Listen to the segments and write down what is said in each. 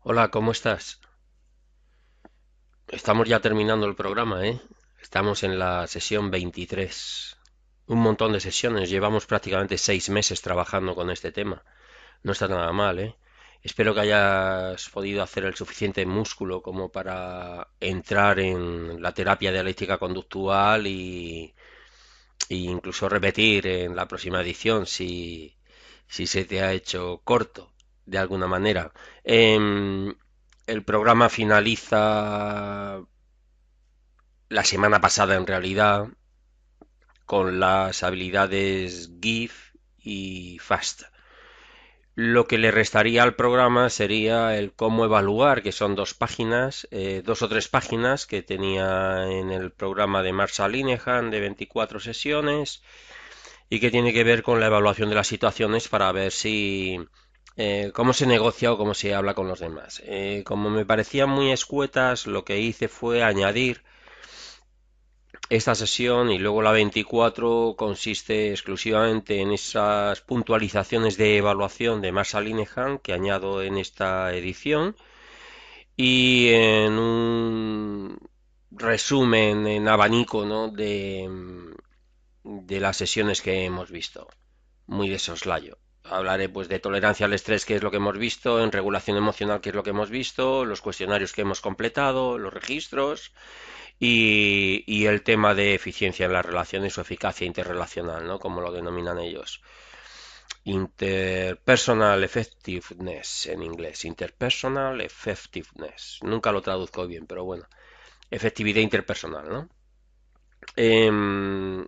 Hola, ¿cómo estás? Estamos ya terminando el programa, ¿eh? Estamos en la sesión 23. Un montón de sesiones. Llevamos prácticamente 6 meses trabajando con este tema. No está nada mal, ¿eh? Espero que hayas podido hacer el suficiente músculo como para entrar en la terapia dialéctica conductual y incluso repetir en la próxima edición si se te ha hecho corto de alguna manera. El programa finaliza la semana pasada en realidad con las habilidades GIF y FAST. Lo que le restaría al programa sería el cómo evaluar, que son dos páginas, dos o tres páginas que tenía en el programa de Marshall Linehan de 24 sesiones y que tiene que ver con la evaluación de las situaciones para ver si cómo se negocia o cómo se habla con los demás. Como me parecían muy escuetas, lo que hice fue añadir esta sesión y luego la 24 consiste exclusivamente en esas puntualizaciones de evaluación de Marshall Linehan que añado en esta edición y en un resumen en abanico, ¿no? de las sesiones que hemos visto, muy de soslayo. Hablaré pues de tolerancia al estrés, que es lo que hemos visto, en regulación emocional, que es lo que hemos visto, los cuestionarios que hemos completado, los registros y el tema de eficiencia en las relaciones o eficacia interrelacional, ¿no? Como lo denominan ellos. Interpersonal effectiveness en inglés. Interpersonal effectiveness. Nunca lo traduzco bien, pero bueno. Efectividad interpersonal, ¿no?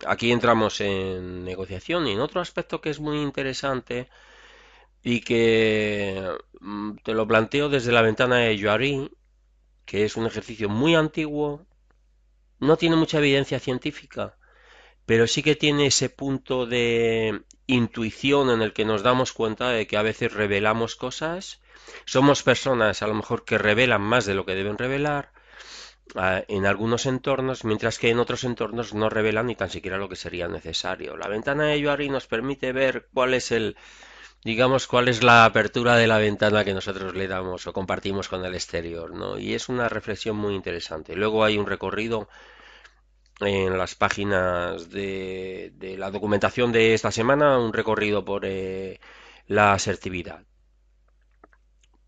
Aquí entramos en negociación y en otro aspecto que es muy interesante y que te lo planteo desde la ventana de Joary, que es un ejercicio muy antiguo, no tiene mucha evidencia científica, pero sí que tiene ese punto de intuición en el que nos damos cuenta de que a veces revelamos cosas. Somos personas a lo mejor que revelan más de lo que deben revelar en algunos entornos, mientras que en otros entornos no revelan ni tan siquiera lo que sería necesario. La ventana de Yoari nos permite ver cuál es digamos, cuál es la apertura de la ventana que nosotros le damos o compartimos con el exterior, ¿no? Y es una reflexión muy interesante. Luego hay un recorrido en las páginas de la documentación de esta semana, un recorrido por la asertividad,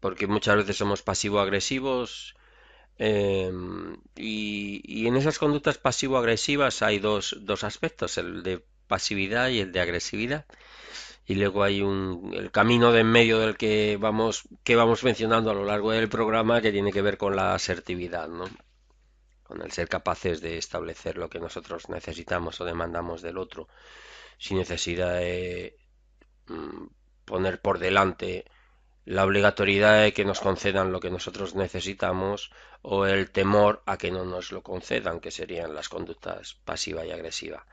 porque muchas veces somos pasivo-agresivos. Y en esas conductas pasivo-agresivas hay dos aspectos, el de pasividad y el de agresividad. Y luego hay el camino de en medio del que vamos mencionando a lo largo del programa que tiene que ver con la asertividad, ¿no? Con el ser capaces de establecer lo que nosotros necesitamos o demandamos del otro, sin necesidad de mm, poner por delante la obligatoriedad de que nos concedan lo que nosotros necesitamos o el temor a que no nos lo concedan, que serían las conductas pasiva y agresiva.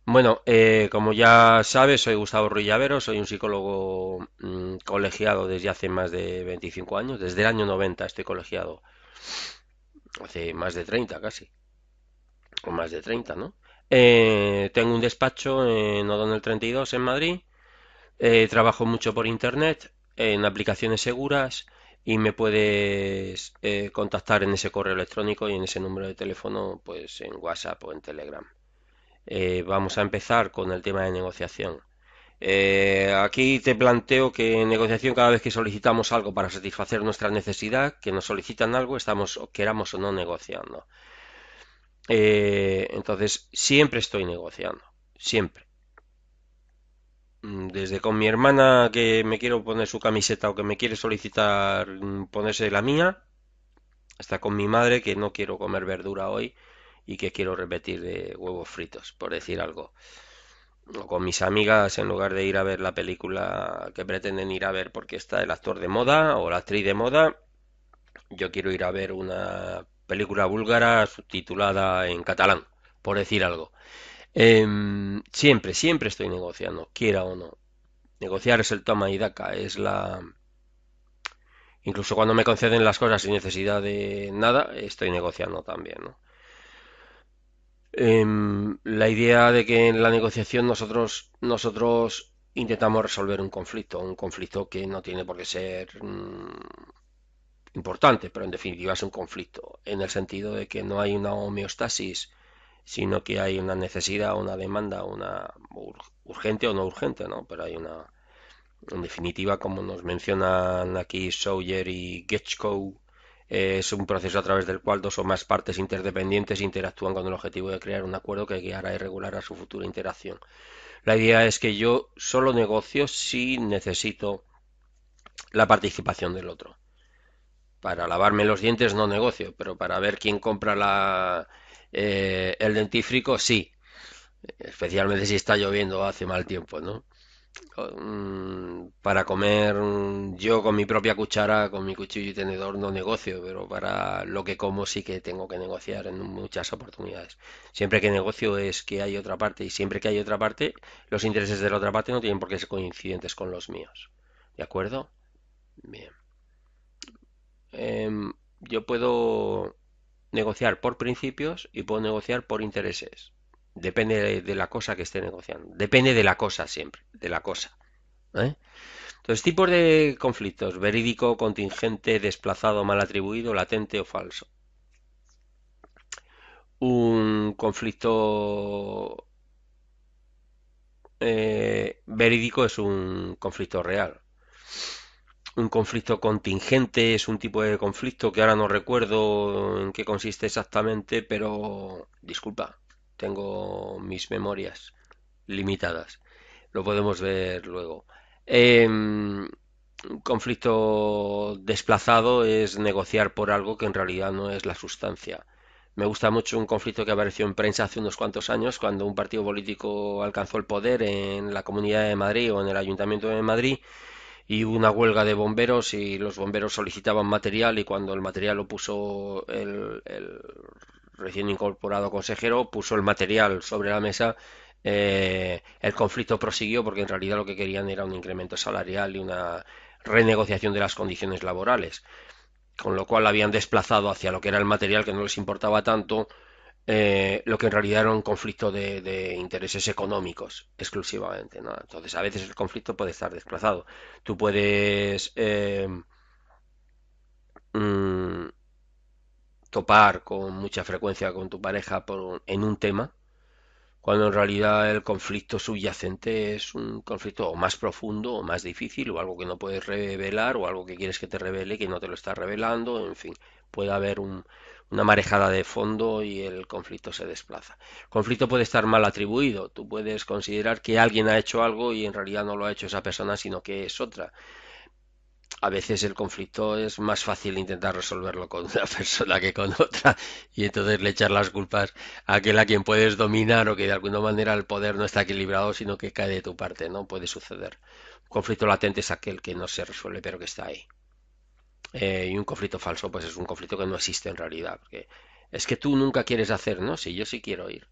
Bueno, como ya sabes, soy Gustavo Ruiz Llavero, soy un psicólogo colegiado desde hace más de 25 años, desde el año 90 estoy colegiado, hace más de 30 casi, o más de 30, ¿no? Tengo un despacho en O'Donnell 32 en Madrid. Trabajo mucho por internet, en aplicaciones seguras y me puedes contactar en ese correo electrónico y en ese número de teléfono, pues en WhatsApp o en Telegram. Vamos a empezar con el tema de negociación. Aquí te planteo que en negociación cada vez que solicitamos algo para satisfacer nuestra necesidad, que nos solicitan algo, estamos, queramos o no, negociando. Entonces, siempre estoy negociando, siempre. Desde con mi hermana que me quiero poner su camiseta o que me quiere solicitar ponerse la mía, hasta con mi madre que no quiero comer verdura hoy y que quiero repetir de huevos fritos, por decir algo. O con mis amigas, en lugar de ir a ver la película que pretenden ir a ver porque está el actor de moda o la actriz de moda, yo quiero ir a ver una película búlgara subtitulada en catalán, por decir algo. Siempre, siempre estoy negociando, quiera o no. Negociar es el toma y daca, es la... Incluso cuando me conceden las cosas sin necesidad de nada, estoy negociando también, ¿no? La idea de que en la negociación nosotros intentamos resolver un conflicto que no tiene por qué ser importante, pero en definitiva es un conflicto, en el sentido de que no hay una homeostasis, sino que hay una necesidad, una demanda, una urgente o no urgente, ¿no? Pero hay una, en definitiva, como nos mencionan aquí Sawyer y Getchko, es un proceso a través del cual dos o más partes interdependientes interactúan con el objetivo de crear un acuerdo que guiará y regulará su futura interacción. La idea es que yo solo negocio si necesito la participación del otro. Para lavarme los dientes no negocio, pero para ver quién compra el dentífrico sí, especialmente si está lloviendo o hace mal tiempo, ¿no? Para comer yo con mi propia cuchara, con mi cuchillo y tenedor no negocio, pero para lo que como sí que tengo que negociar en muchas oportunidades. Siempre que negocio es que hay otra parte y siempre que hay otra parte, los intereses de la otra parte no tienen por qué ser coincidentes con los míos. ¿De acuerdo? Bien. Yo puedo negociar por principios y puedo negociar por intereses. Depende de la cosa que esté negociando. Depende de la cosa siempre, de la cosa. ¿Eh? Entonces, tipos de conflictos: verídico, contingente, desplazado, mal atribuido, latente o falso. Un conflicto verídico es un conflicto real. Un conflicto contingente es un tipo de conflicto que ahora no recuerdo en qué consiste exactamente, pero disculpa, tengo mis memorias limitadas. Lo podemos ver luego. Un conflicto desplazado es negociar por algo que en realidad no es la sustancia. Me gusta mucho un conflicto que apareció en prensa hace unos cuantos años, cuando un partido político alcanzó el poder en la Comunidad de Madrid o en el Ayuntamiento de Madrid y hubo una huelga de bomberos y los bomberos solicitaban material y cuando el material lo puso el recién incorporado consejero, puso el material sobre la mesa, el conflicto prosiguió porque en realidad lo que querían era un incremento salarial y una renegociación de las condiciones laborales, con lo cual habían desplazado hacia lo que era el material que no les importaba tanto, lo que en realidad era un conflicto de intereses económicos exclusivamente, ¿no? Entonces, a veces el conflicto puede estar desplazado. Tú puedes mm, topar con mucha frecuencia con tu pareja en un tema, cuando en realidad el conflicto subyacente es un conflicto o más profundo o más difícil o algo que no puedes revelar o algo que quieres que te revele que no te lo está revelando, en fin, puede haber una marejada de fondo y el conflicto se desplaza. El conflicto puede estar mal atribuido, tú puedes considerar que alguien ha hecho algo y en realidad no lo ha hecho esa persona sino que es otra. A veces el conflicto es más fácil intentar resolverlo con una persona que con otra y entonces le echar las culpas a aquel a quien puedes dominar o que de alguna manera el poder no está equilibrado sino que cae de tu parte, ¿no? Puede suceder. Un conflicto latente es aquel que no se resuelve pero que está ahí. Y un conflicto falso pues es un conflicto que no existe en realidad, porque es que tú nunca quieres hacer, ¿no? Sí, yo sí quiero ir.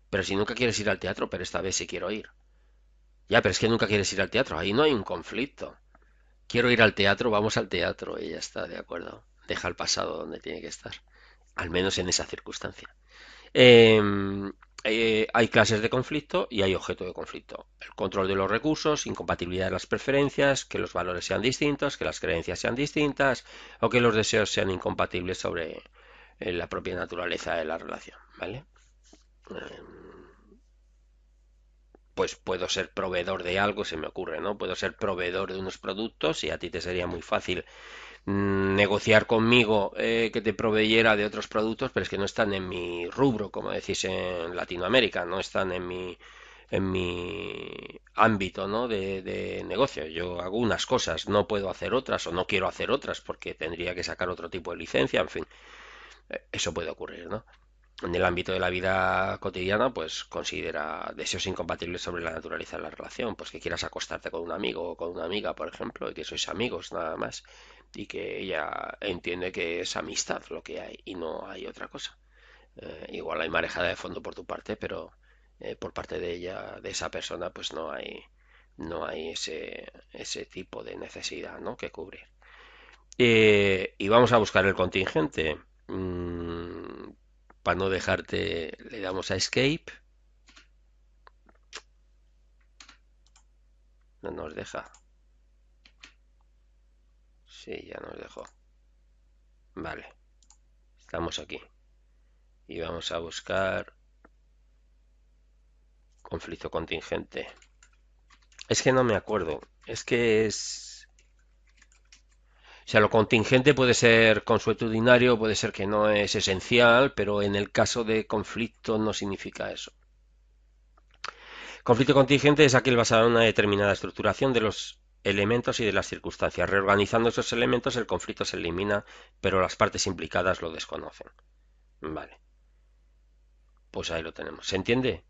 Pero si nunca quieres ir al teatro, pero esta vez sí quiero ir. Ya, pero es que nunca quieres ir al teatro, ahí no hay un conflicto. Quiero ir al teatro, vamos al teatro. Ella está de acuerdo. Deja el pasado donde tiene que estar. Al menos en esa circunstancia. Eh, hay clases de conflicto y hay objeto de conflicto. El control de los recursos, incompatibilidad de las preferencias, que los valores sean distintos, que las creencias sean distintas o que los deseos sean incompatibles sobre la propia naturaleza de la relación. ¿Vale? Eh, pues puedo ser proveedor de algo, se me ocurre, ¿no? Puedo ser proveedor de unos productos y a ti te sería muy fácil negociar conmigo que te proveyera de otros productos, pero es que no están en mi rubro, como decís en Latinoamérica, no están en mi ámbito, ¿no? de negocio. Yo hago unas cosas, no puedo hacer otras o no quiero hacer otras porque tendría que sacar otro tipo de licencia, en fin, eso puede ocurrir, ¿no? En el ámbito de la vida cotidiana, pues considera deseos incompatibles sobre la naturaleza de la relación, pues que quieras acostarte con un amigo o con una amiga, por ejemplo, y que sois amigos nada más, y que ella entiende que es amistad lo que hay y no hay otra cosa. Igual hay marejada de fondo por tu parte, pero por parte de ella, de esa persona, pues no hay ese tipo de necesidad, ¿no? que cubrir. Y vamos a buscar el contingente. Para no dejarte, le damos a Escape. No nos deja. Sí, ya nos dejó. Vale, estamos aquí. Y vamos a buscar conflicto contingente. Es que no me acuerdo. Es que es... O sea, lo contingente puede ser consuetudinario, puede ser que no es esencial, pero en el caso de conflicto no significa eso. Conflicto contingente es aquel basado en una determinada estructuración de los elementos y de las circunstancias. Reorganizando esos elementos, el conflicto se elimina, pero las partes implicadas lo desconocen. Vale, pues ahí lo tenemos. ¿Se entiende?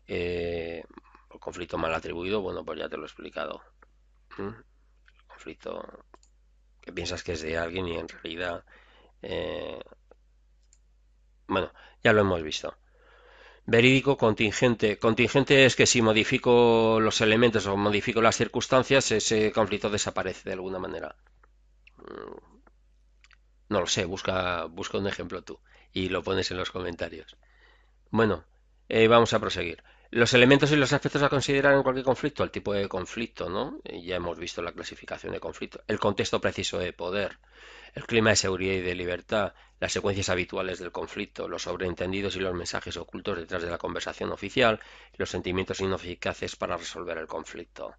El conflicto mal atribuido, bueno, pues ya te lo he explicado. ¿Mm? Conflicto que piensas que es de alguien y en realidad, eh, bueno, ya lo hemos visto. Verídico contingente. Contingente es que si modifico los elementos o modifico las circunstancias, ese conflicto desaparece de alguna manera. No lo sé, busca un ejemplo tú y lo pones en los comentarios. Bueno, vamos a proseguir. Los elementos y los aspectos a considerar en cualquier conflicto, el tipo de conflicto, ¿no? Ya hemos visto la clasificación de conflicto. El contexto preciso de poder, el clima de seguridad y de libertad, las secuencias habituales del conflicto, los sobreentendidos y los mensajes ocultos detrás de la conversación oficial, los sentimientos ineficaces para resolver el conflicto.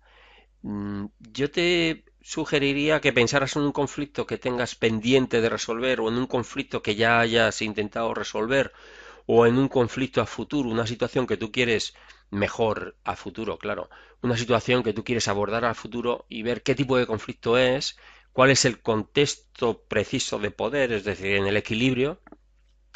Yo te sugeriría que pensaras en un conflicto que tengas pendiente de resolver o en un conflicto que ya hayas intentado resolver o en un conflicto a futuro, una situación que tú quieres mejor a futuro, claro, una situación que tú quieres abordar a futuro y ver qué tipo de conflicto es, cuál es el contexto preciso de poder, es decir, en el equilibrio,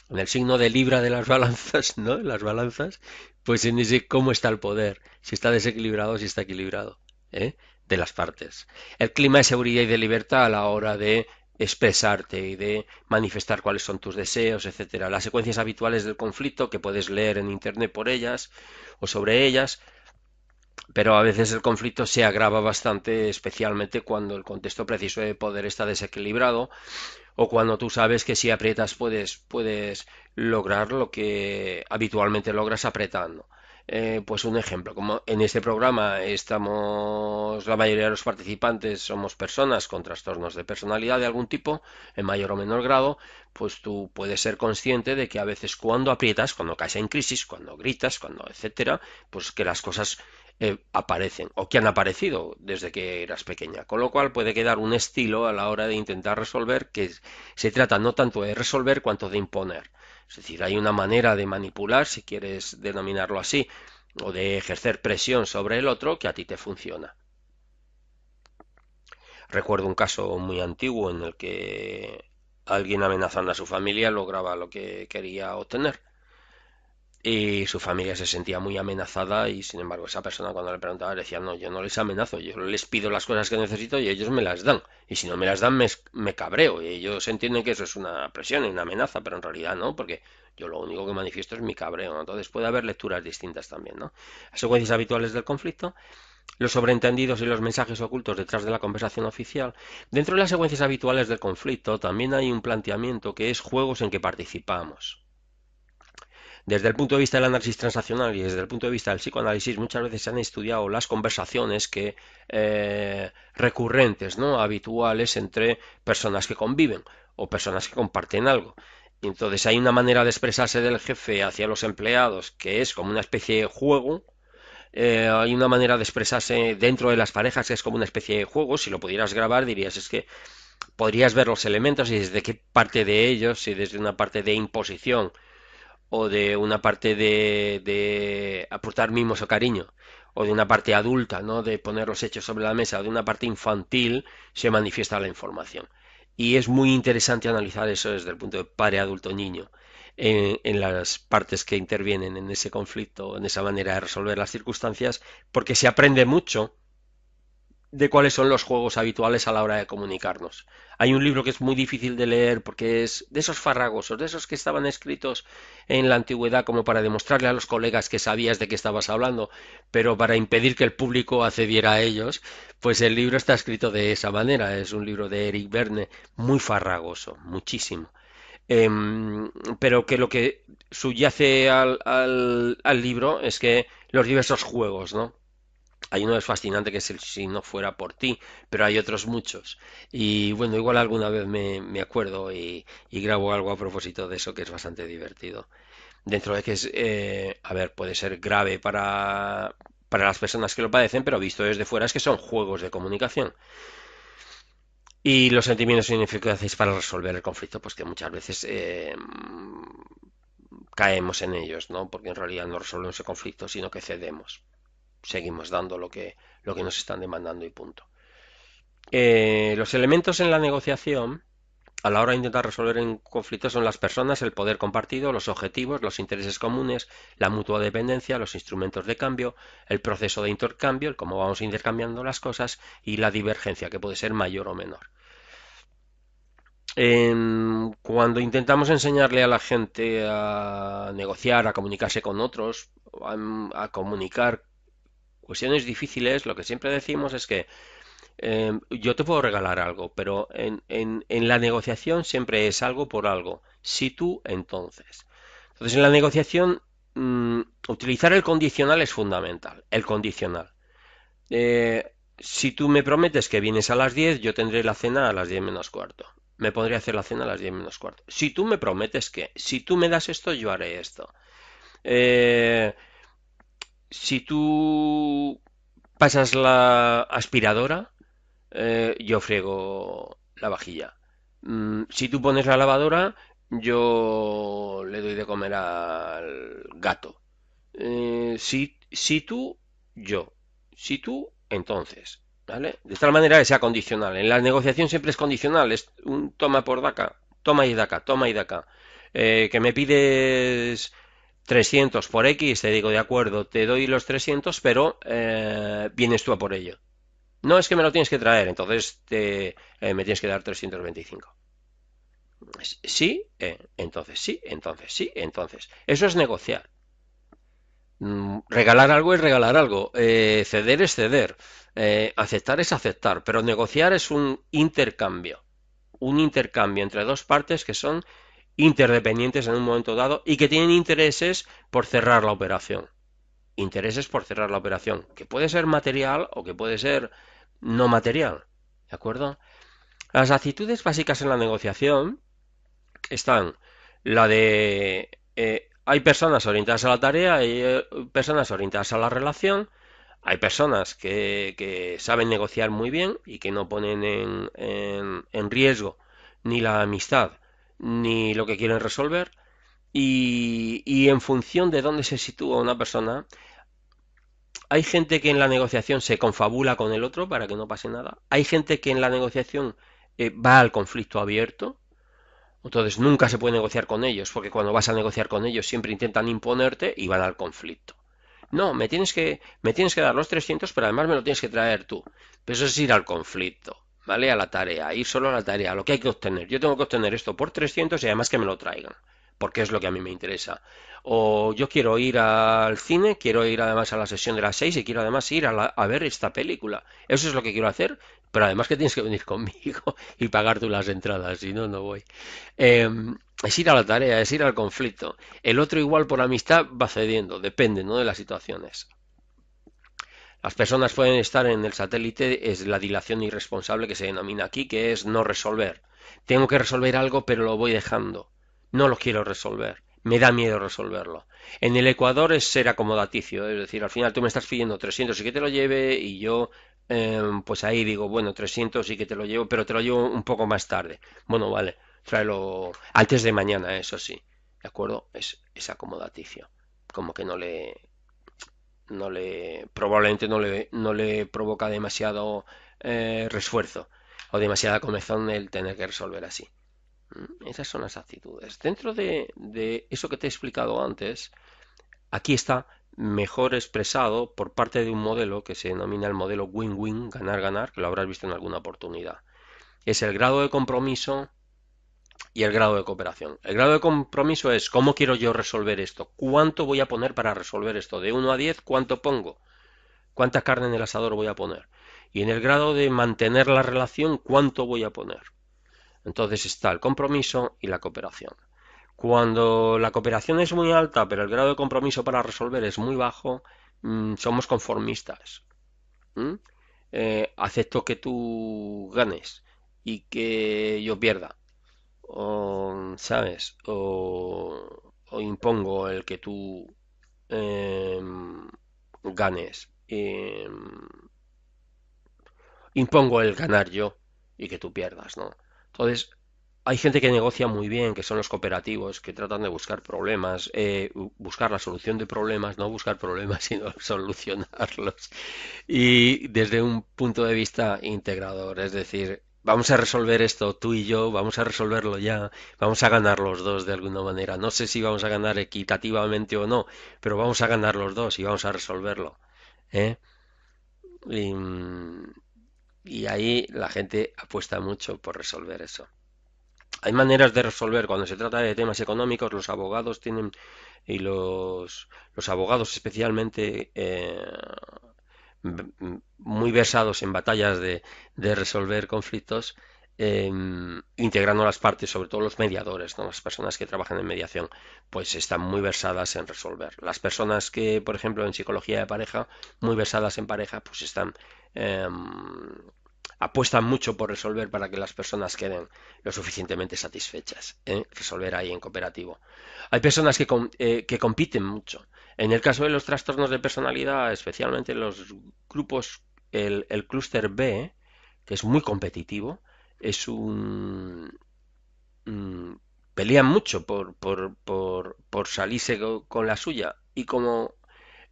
en el signo de libra de las balanzas, ¿no? Las balanzas, pues en ese cómo está el poder, si está desequilibrado o si está equilibrado, ¿eh? De las partes. El clima de seguridad y de libertad a la hora de expresarte y de manifestar cuáles son tus deseos, etcétera. Las secuencias habituales del conflicto que puedes leer en internet por ellas o sobre ellas, pero a veces el conflicto se agrava bastante, especialmente cuando el contexto preciso de poder está desequilibrado o cuando tú sabes que si aprietas puedes lograr lo que habitualmente logras apretando. Pues un ejemplo, como en este programa estamos, la mayoría de los participantes somos personas con trastornos de personalidad de algún tipo, en mayor o menor grado, pues tú puedes ser consciente de que a veces cuando aprietas, cuando caes en crisis, cuando gritas, cuando etcétera, pues que las cosas aparecen o que han aparecido desde que eras pequeña. Con lo cual puede quedar un estilo a la hora de intentar resolver que se trata no tanto de resolver cuanto de imponer. Es decir, hay una manera de manipular, si quieres denominarlo así, o de ejercer presión sobre el otro que a ti te funciona. Recuerdo un caso muy antiguo en el que alguien amenazando a su familia lograba lo que quería obtener. Y su familia se sentía muy amenazada y sin embargo esa persona cuando le preguntaba decía, no, yo no les amenazo, yo les pido las cosas que necesito y ellos me las dan. Y si no me las dan me cabreo y ellos entienden que eso es una presión y una amenaza, pero en realidad no, porque yo lo único que manifiesto es mi cabreo, ¿no? Entonces puede haber lecturas distintas también, ¿no? Las secuencias habituales del conflicto, los sobreentendidos y los mensajes ocultos detrás de la conversación oficial. Dentro de las secuencias habituales del conflicto también hay un planteamiento que es juegos en que participamos. Desde el punto de vista del análisis transaccional y desde el punto de vista del psicoanálisis, muchas veces se han estudiado las conversaciones recurrentes, ¿no? Habituales entre personas que conviven o personas que comparten algo. Y entonces hay una manera de expresarse del jefe hacia los empleados que es como una especie de juego. Hay una manera de expresarse dentro de las parejas que es como una especie de juego. Si lo pudieras grabar dirías es que podrías ver los elementos y desde qué parte de ellos, si desde una parte de imposición o de una parte de aportar mimos o cariño, o de una parte adulta, ¿no? De poner los hechos sobre la mesa, o de una parte infantil, se manifiesta la información. Y es muy interesante analizar eso desde el punto de padre, adulto, niño, en las partes que intervienen en ese conflicto, en esa manera de resolver las circunstancias, porque se aprende mucho de cuáles son los juegos habituales a la hora de comunicarnos. Hay un libro que es muy difícil de leer porque es de esos farragosos, de esos que estaban escritos en la antigüedad como para demostrarle a los colegas que sabías de qué estabas hablando, pero para impedir que el público accediera a ellos, pues el libro está escrito de esa manera. Es un libro de Eric Verne, muy farragoso, muchísimo. Pero que lo que subyace al libro es que los diversos juegos, ¿no? Hay uno que es fascinante que es el Si no fuera por ti, pero hay otros muchos. Y bueno, igual alguna vez me acuerdo y grabo algo a propósito de eso que es bastante divertido. Dentro de que es, a ver, puede ser grave para las personas que lo padecen, pero visto desde fuera es que son juegos de comunicación. Y los sentimientos ineficaces para resolver el conflicto, pues que muchas veces caemos en ellos, ¿no? Porque en realidad no resolvemos el conflicto, sino que cedemos. Seguimos dando lo que nos están demandando y punto. Los elementos en la negociación a la hora de intentar resolver un conflicto son las personas, el poder compartido, los objetivos, los intereses comunes, la mutua dependencia, los instrumentos de cambio, el proceso de intercambio, el cómo vamos intercambiando las cosas y la divergencia, que puede ser mayor o menor. Cuando intentamos enseñarle a la gente a negociar, a comunicarse con otros, a comunicar cuestiones difíciles, lo que siempre decimos es que yo te puedo regalar algo, pero en la negociación siempre es algo por algo. Si tú, entonces. Entonces, en la negociación, utilizar el condicional es fundamental. El condicional. Si tú me prometes que vienes a las 10, yo tendré la cena a las 10 menos cuarto. Me podré hacer la cena a las 10 menos cuarto. Si tú me prometes que, si tú me das esto, yo haré esto. Eh, si tú pasas la aspiradora, yo friego la vajilla. Si tú pones la lavadora, yo le doy de comer al gato. Si tú, yo. Si tú, entonces. ¿Vale? De tal manera que sea condicional. En la negociación siempre es condicional. Es un toma por daca. Toma y daca, toma y daca. Que me pides 300 por X, te digo, de acuerdo, te doy los 300, pero vienes tú a por ello. No es que me lo tienes que traer, entonces me tienes que dar 325. Sí, entonces sí, entonces sí, entonces. Eso es negociar. Regalar algo es regalar algo. Ceder es ceder. Aceptar es aceptar. Pero negociar es un intercambio. Un intercambio entre dos partes que son interdependientes en un momento dado y que tienen intereses por cerrar la operación. Intereses por cerrar la operación, que puede ser material o que puede ser no material. ¿De acuerdo? Las actitudes básicas en la negociación están la de hay personas orientadas a la tarea, hay personas orientadas a la relación, hay personas que saben negociar muy bien y que no ponen en riesgo ni la amistad ni lo que quieren resolver. Y en función de dónde se sitúa una persona, hay gente que en la negociación se confabula con el otro para que no pase nada. Hay gente que en la negociación va al conflicto abierto. Entonces nunca se puede negociar con ellos, porque cuando vas a negociar con ellos siempre intentan imponerte y van al conflicto. No, me tienes que dar los 300, pero además me lo tienes que traer tú. Pero eso es ir al conflicto, ¿vale? A la tarea, ir solo a la tarea, a lo que hay que obtener. Yo tengo que obtener esto por 300 y además que me lo traigan, porque es lo que a mí me interesa. O yo quiero ir al cine, quiero ir además a la sesión de las 6 y quiero además ir a ver esta película. Eso es lo que quiero hacer, pero además que tienes que venir conmigo y pagar tú las entradas, si no, no voy. Eh, es ir a la tarea, es ir al conflicto. El otro igual por amistad va cediendo, depende, ¿no? De las situaciones. Las personas pueden estar en el satélite, es la dilación irresponsable que se denomina aquí, que es no resolver. Tengo que resolver algo, pero lo voy dejando. No lo quiero resolver. Me da miedo resolverlo. En el Ecuador es ser acomodaticio, es decir, al final tú me estás pidiendo 300 y que te lo lleve y yo pues ahí digo, bueno, 300 y que te lo llevo, pero te lo llevo un poco más tarde. Bueno, vale, tráelo antes de mañana, eso sí. ¿De acuerdo? Es acomodaticio. Como que probablemente no le provoca demasiado reesfuerzo o demasiada comezón el tener que resolver así. Esas son las actitudes. Dentro de eso que te he explicado antes, aquí está mejor expresado por parte de un modelo que se denomina el modelo win-win, ganar-ganar, que lo habrás visto en alguna oportunidad. Es el grado de compromiso y el grado de cooperación. El grado de compromiso es cómo quiero yo resolver esto, cuánto voy a poner para resolver esto. De 1 a 10, ¿cuánto pongo? ¿Cuánta carne en el asador voy a poner? Y en el grado de mantener la relación, ¿cuánto voy a poner? Entonces está el compromiso y la cooperación. Cuando la cooperación es muy alta, pero el grado de compromiso para resolver es muy bajo, somos conformistas. ¿m? Acepto que tú ganes y que yo pierda, o, ¿sabes? O impongo el que tú ganes. Impongo el ganar yo y que tú pierdas, ¿no? Entonces, hay gente que negocia muy bien, que son los cooperativos, que tratan de buscar problemas, buscar la solución de problemas, no buscar problemas, sino solucionarlos. Y desde un punto de vista integrador, es decir, vamos a resolver esto tú y yo, vamos a resolverlo ya, vamos a ganar los dos de alguna manera. No sé si vamos a ganar equitativamente o no, pero vamos a ganar los dos y vamos a resolverlo. ¿Eh? Y, y ahí la gente apuesta mucho por resolver eso. Hay maneras de resolver cuando se trata de temas económicos, los abogados tienen, y los abogados especialmente muy versados en batallas de resolver conflictos, integrando a las partes, sobre todo los mediadores, ¿no? Las personas que trabajan en mediación, pues están muy versadas en resolver. Las personas que, por ejemplo, en psicología de pareja, muy versadas en pareja, pues están eh, apuestan mucho por resolver para que las personas queden lo suficientemente satisfechas, ¿eh? Resolver ahí en cooperativo. Hay personas que compiten mucho. En el caso de los trastornos de personalidad, especialmente los grupos, el clúster B, que es muy competitivo, es un pelean mucho por salirse con la suya y como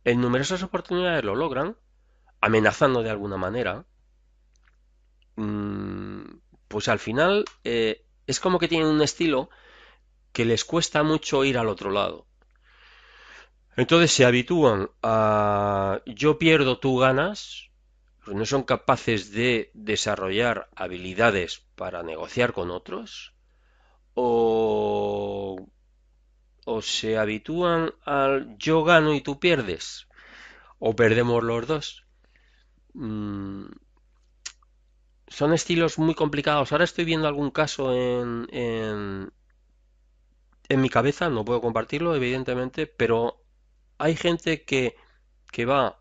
en numerosas oportunidades lo logran, amenazando de alguna manera, pues al final es como que tienen un estilo que les cuesta mucho ir al otro lado. Entonces se habitúan a yo pierdo, tú ganas, pues no son capaces de desarrollar habilidades para negociar con otros, o, o se habitúan al yo gano y tú pierdes, o perdemos los dos. Mm, Son estilos muy complicados. Ahora estoy viendo algún caso en mi cabeza, no puedo compartirlo, evidentemente, pero hay gente que va,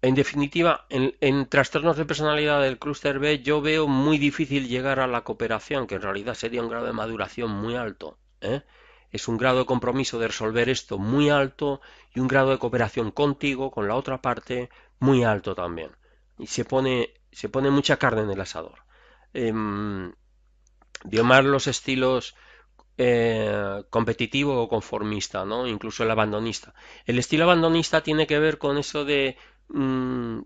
en definitiva, en trastornos de personalidad del clúster B, yo veo muy difícil llegar a la cooperación, que en realidad sería un grado de maduración muy alto, ¿eh? Es un grado de compromiso de resolver esto muy alto y un grado de cooperación contigo, con la otra parte, muy alto también. Y se pone mucha carne en el asador. Veo más los estilos competitivo o conformista, ¿no? Incluso el abandonista. El estilo abandonista tiene que ver con eso de, mm,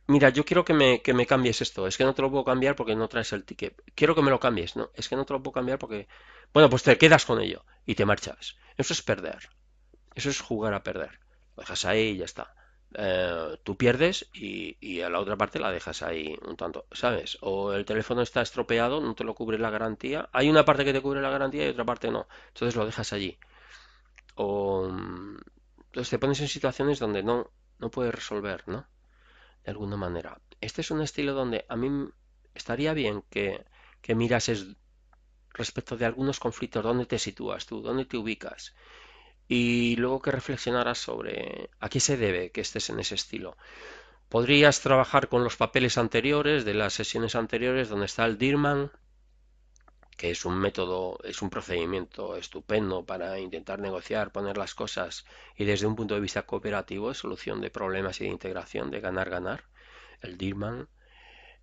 mira, yo quiero que me cambies esto, es que no te lo puedo cambiar porque no traes el ticket. Quiero que me lo cambies, ¿no? Es que no te lo puedo cambiar porque, bueno, pues te quedas con ello y te marchas. Eso es perder, eso es jugar a perder. Lo dejas ahí y ya está. Tú pierdes y a la otra parte la dejas ahí un tanto, ¿sabes? O el teléfono está estropeado, no te lo cubre la garantía. Hay una parte que te cubre la garantía y otra parte no. Entonces lo dejas allí. O entonces te pones en situaciones donde no puedes resolver, ¿no? De alguna manera. Este es un estilo donde a mí estaría bien que mirases respecto de algunos conflictos, dónde te sitúas tú, dónde te ubicas, y luego que reflexionaras sobre a qué se debe que estés en ese estilo. Podrías trabajar con los papeles anteriores de las sesiones anteriores donde está el DIRMAN, que es un método, es un procedimiento estupendo para intentar negociar, poner las cosas y desde un punto de vista cooperativo, solución de problemas y de integración, de ganar-ganar, el DIRMAN.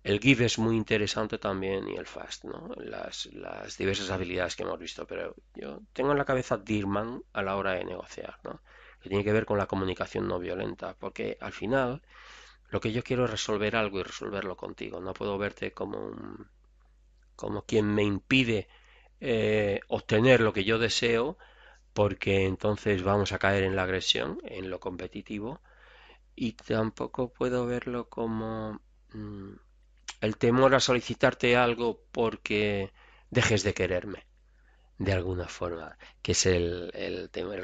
El GIF es muy interesante también y el FAST, ¿no? Las diversas habilidades que hemos visto, pero yo tengo en la cabeza DIRMAN a la hora de negociar, ¿no? Que tiene que ver con la comunicación no violenta, porque al final lo que yo quiero es resolver algo y resolverlo contigo. No puedo verte como quien me impide obtener lo que yo deseo, porque entonces vamos a caer en la agresión, en lo competitivo, y tampoco puedo verlo como el temor a solicitarte algo porque dejes de quererme, de alguna forma, que es el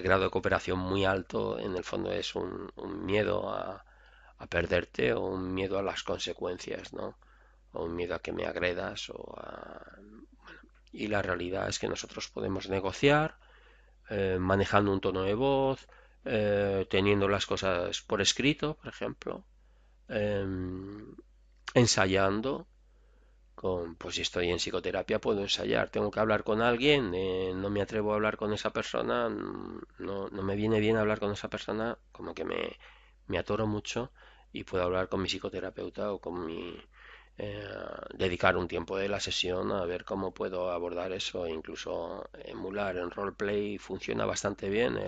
grado de cooperación muy alto, en el fondo es un miedo a perderte o un miedo a las consecuencias, ¿no? O un miedo a que me agredas y la realidad es que nosotros podemos negociar manejando un tono de voz, teniendo las cosas por escrito, por ejemplo, ensayando. Pues si estoy en psicoterapia puedo ensayar. Tengo que hablar con alguien, no me atrevo a hablar con esa persona, no me viene bien hablar con esa persona, como que me atoro mucho y puedo hablar con mi psicoterapeuta o con eh, dedicar un tiempo de la sesión a ver cómo puedo abordar eso, e incluso emular en roleplay funciona bastante bien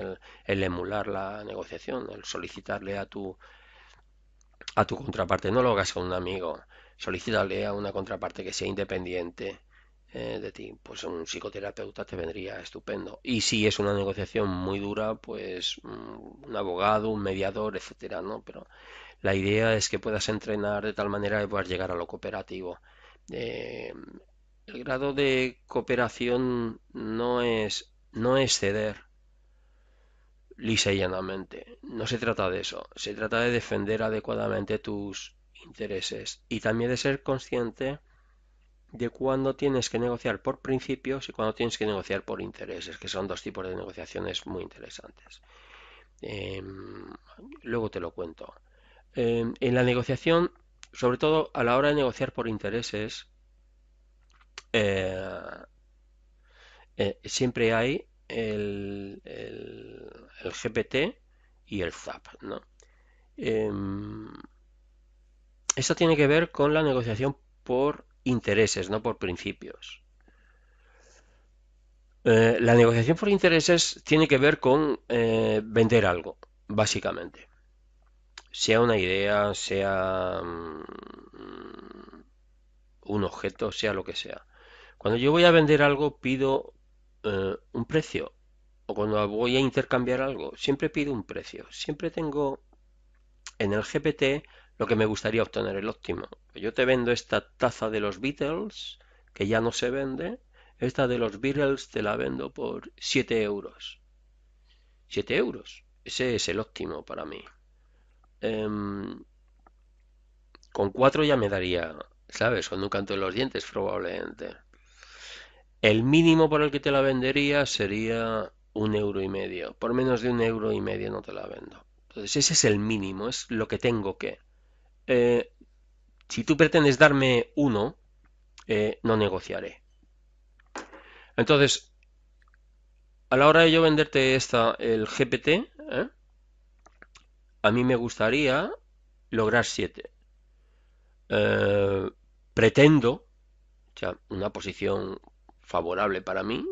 el emular la negociación, el solicitarle a tu contraparte, no lo hagas con un amigo, solicítale a una contraparte que sea independiente de ti, pues un psicoterapeuta te vendría estupendo. Y si es una negociación muy dura, pues un abogado, un mediador, etcétera, ¿no? Pero la idea es que puedas entrenar de tal manera que puedas llegar a lo cooperativo. Eh, el grado de cooperación no es ceder lisa y llanamente. No se trata de eso. Se trata de defender adecuadamente tus intereses y también de ser consciente de cuándo tienes que negociar por principios y cuándo tienes que negociar por intereses, que son dos tipos de negociaciones muy interesantes. Eh, Luego te lo cuento. En la negociación, sobre todo a la hora de negociar por intereses, eh, siempre hay el GPT y el ZAP, ¿no? Esto tiene que ver con la negociación por intereses, no por principios. La negociación por intereses tiene que ver con vender algo, básicamente. Sea una idea, sea un objeto, sea lo que sea. Cuando yo voy a vender algo, pido un precio. O cuando voy a intercambiar algo, siempre pido un precio. Siempre tengo en el GPT lo que me gustaría obtener, el óptimo. Yo te vendo esta taza de los Beatles, que ya no se vende. Esta de los Beatles te la vendo por 7 euros. 7 euros. Ese es el óptimo para mí. Con 4 ya me daría, ¿sabes? Con un canto en los dientes probablemente. El mínimo por el que te la vendería sería 1,5 euros. Por menos de 1,5 euros no te la vendo. Entonces ese es el mínimo, es lo que tengo que. Eh, si tú pretendes darme uno, no negociaré. Entonces, a la hora de yo venderte el GPT, a mí me gustaría lograr 7. Pretendo, o sea, una posición favorable para mí,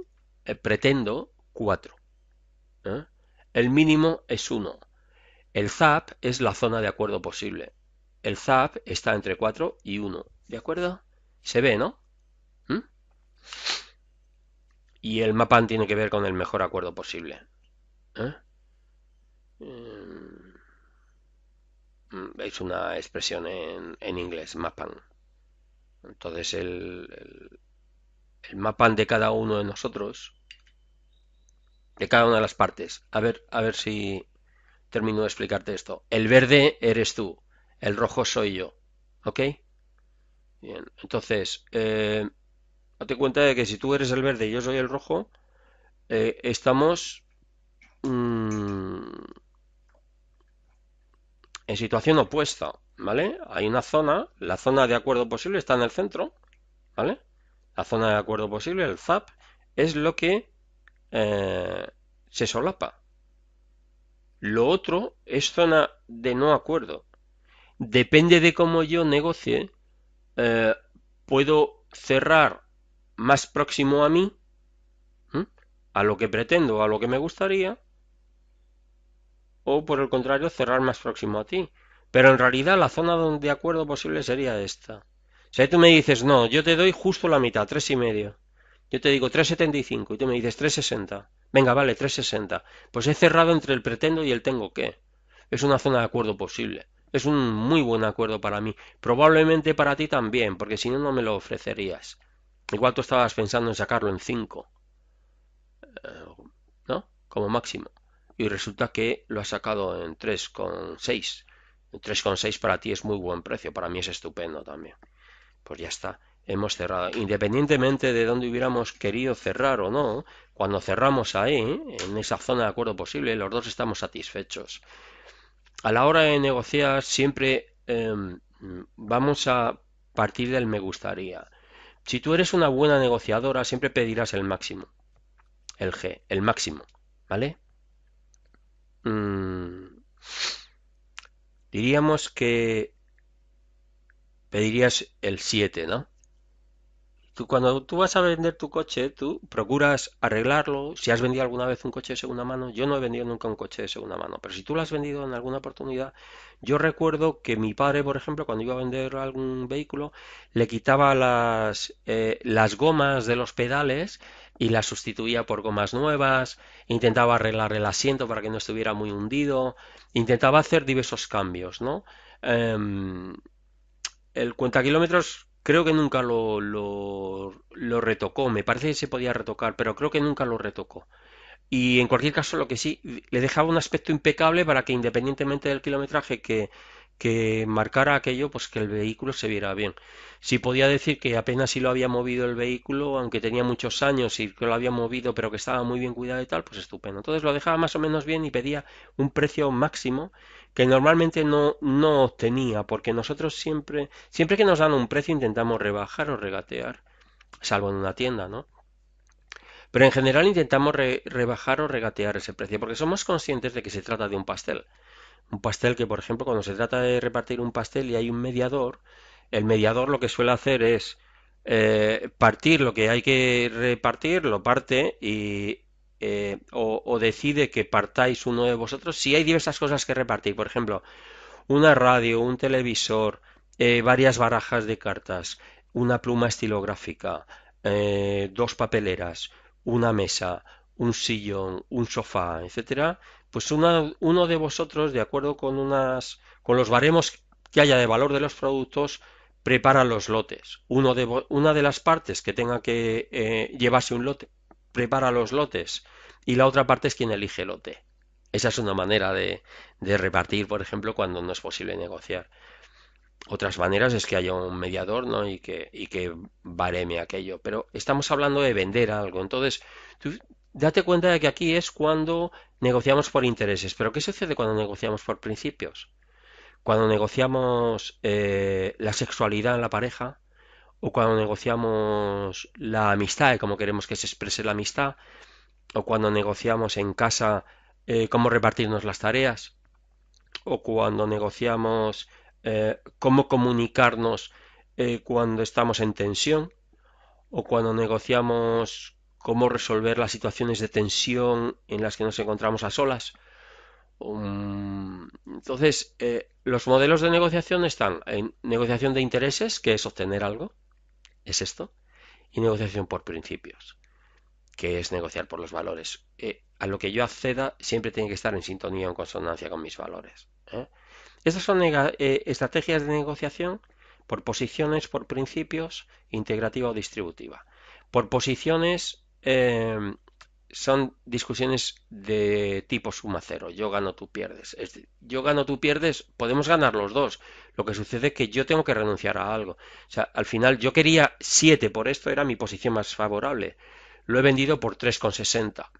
pretendo 4. El mínimo es 1. El ZAP es la zona de acuerdo posible. El ZAP está entre 4 y 1. ¿De acuerdo? Se ve, ¿no? ¿Mm? Y el MAPAN tiene que ver con el mejor acuerdo posible. ¿Eh? Es una expresión en inglés, MAPAN. Entonces el MAPAN de cada uno de nosotros, de cada una de las partes, a ver si termino de explicarte esto. El verde eres tú, el rojo soy yo. ¿Ok? Bien, entonces, date cuenta de que si tú eres el verde y yo soy el rojo, estamos en situación opuesta, ¿vale? Hay una zona, la zona de acuerdo posible está en el centro, ¿vale? La zona de acuerdo posible, el ZAP, es lo que eh, se solapa. Lo otro es zona de no acuerdo. Depende de cómo yo negocie, eh, puedo cerrar más próximo a mí, a lo que pretendo, a lo que me gustaría, o por el contrario, cerrar más próximo a ti. Pero en realidad la zona de acuerdo posible sería esta. Si tú me dices, no, yo te doy justo la mitad, 3,5. Yo te digo 3,75 y tú me dices 3,60. Venga, vale, 3,60. Pues he cerrado entre el pretendo y el tengo que. Es una zona de acuerdo posible. Es un muy buen acuerdo para mí. Probablemente para ti también, porque si no, no me lo ofrecerías. Igual tú estabas pensando en sacarlo en 5, ¿no? Como máximo. Y resulta que lo has sacado en 3,6. 3,6 para ti es muy buen precio, para mí es estupendo también. Pues ya está, hemos cerrado. Independientemente de dónde hubiéramos querido cerrar o no, Cuando cerramos ahí, en esa zona de acuerdo posible, los dos estamos satisfechos. A la hora de negociar siempre vamos a partir del me gustaría. Si tú eres una buena negociadora, siempre pedirás el máximo, el G, el máximo, ¿vale? Mm, diríamos que pedirías el 7, ¿no? Cuando tú vas a vender tu coche, tú procuras arreglarlo. Si has vendido alguna vez un coche de segunda mano, yo no he vendido nunca un coche de segunda mano, pero si tú lo has vendido en alguna oportunidad, yo recuerdo que mi padre, por ejemplo, cuando iba a vender algún vehículo, le quitaba las gomas de los pedales y las sustituía por gomas nuevas, intentaba arreglar el asiento para que no estuviera muy hundido, intentaba hacer diversos cambios, ¿no? Em, el cuenta kilómetros creo que nunca lo retocó. Me parece que se podía retocar, pero creo que nunca lo retocó. Y en cualquier caso, lo que sí, le dejaba un aspecto impecable para que independientemente del kilometraje que marcara aquello, pues que el vehículo se viera bien. Si podía decir que apenas si lo había movido el vehículo, aunque tenía muchos años y que lo había movido, pero que estaba muy bien cuidado y tal, pues estupendo. Entonces lo dejaba más o menos bien y pedía un precio máximo que normalmente no obtenía, porque nosotros siempre que nos dan un precio intentamos rebajar o regatear, salvo en una tienda, ¿no? Pero en general intentamos rebajar o regatear ese precio, porque somos conscientes de que se trata de un pastel. Un pastel que, por ejemplo, cuando se trata de repartir un pastel y hay un mediador, el mediador lo que suele hacer es partir lo que hay que repartir, lo parte o decide que partáis uno de vosotros. Si hay diversas cosas que repartir, por ejemplo, una radio, un televisor, varias barajas de cartas, una pluma estilográfica, dos papeleras, una mesa, un sillón, un sofá, etcétera, pues uno de vosotros, de acuerdo con los baremos que haya de valor de los productos, prepara los lotes. Una de las partes que tenga que llevarse un lote, prepara los lotes y la otra parte es quien elige lote. Esa es una manera de repartir, por ejemplo, cuando no es posible negociar. Otras maneras es que haya un mediador, ¿no? y que bareme aquello. Pero estamos hablando de vender algo. Entonces, tú date cuenta de que aquí es cuando negociamos por intereses. Pero ¿qué sucede cuando negociamos por principios? Cuando negociamos la sexualidad en la pareja, o cuando negociamos la amistad, cómo queremos que se exprese la amistad, o cuando negociamos en casa cómo repartirnos las tareas, o cuando negociamos cómo comunicarnos cuando estamos en tensión, o cuando negociamos cómo resolver las situaciones de tensión en las que nos encontramos a solas. Entonces, los modelos de negociación están en negociación de intereses, que es obtener algo, es esto, y negociación por principios, que es negociar por los valores. A lo que yo acceda siempre tiene que estar en sintonía o en consonancia con mis valores. Estas son estrategias de negociación por posiciones, por principios, integrativa o distributiva. Por posiciones son discusiones de tipo suma cero. Yo gano, tú pierdes. Yo gano, tú pierdes. Podemos ganar los dos. Lo que sucede es que yo tengo que renunciar a algo. O sea, al final yo quería 7 por esto, era mi posición más favorable. Lo he vendido por 3,60,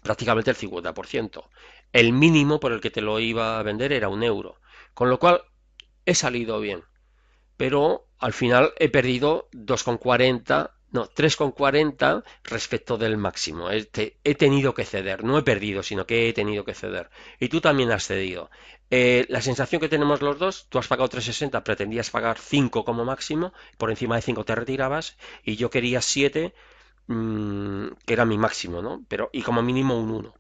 prácticamente el 50%. El mínimo por el que te lo iba a vender era 1 euro. Con lo cual he salido bien. Pero al final he perdido 2,40, no, 3,40 respecto del máximo. He tenido que ceder. No he perdido, sino que he tenido que ceder. Y tú también has cedido. La sensación que tenemos los dos, tú has pagado 3,60, pretendías pagar 5 como máximo, por encima de 5 te retirabas, y yo quería 7, que era mi máximo, ¿no? Pero, y como mínimo un 1.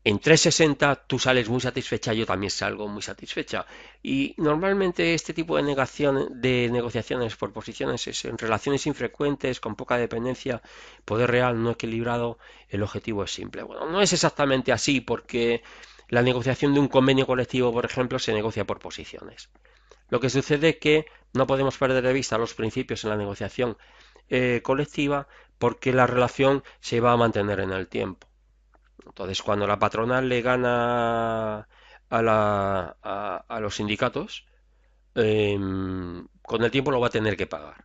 En 360 tú sales muy satisfecha, yo también salgo muy satisfecha. Y normalmente este tipo de negociaciones por posiciones es en relaciones infrecuentes, con poca dependencia, poder real no equilibrado, el objetivo es simple. Bueno, no es exactamente así porque la negociación de un convenio colectivo, por ejemplo, se negocia por posiciones. Lo que sucede es que no podemos perder de vista los principios en la negociación colectiva porque la relación se va a mantener en el tiempo. Entonces, cuando la patronal le gana a los sindicatos, con el tiempo lo va a tener que pagar.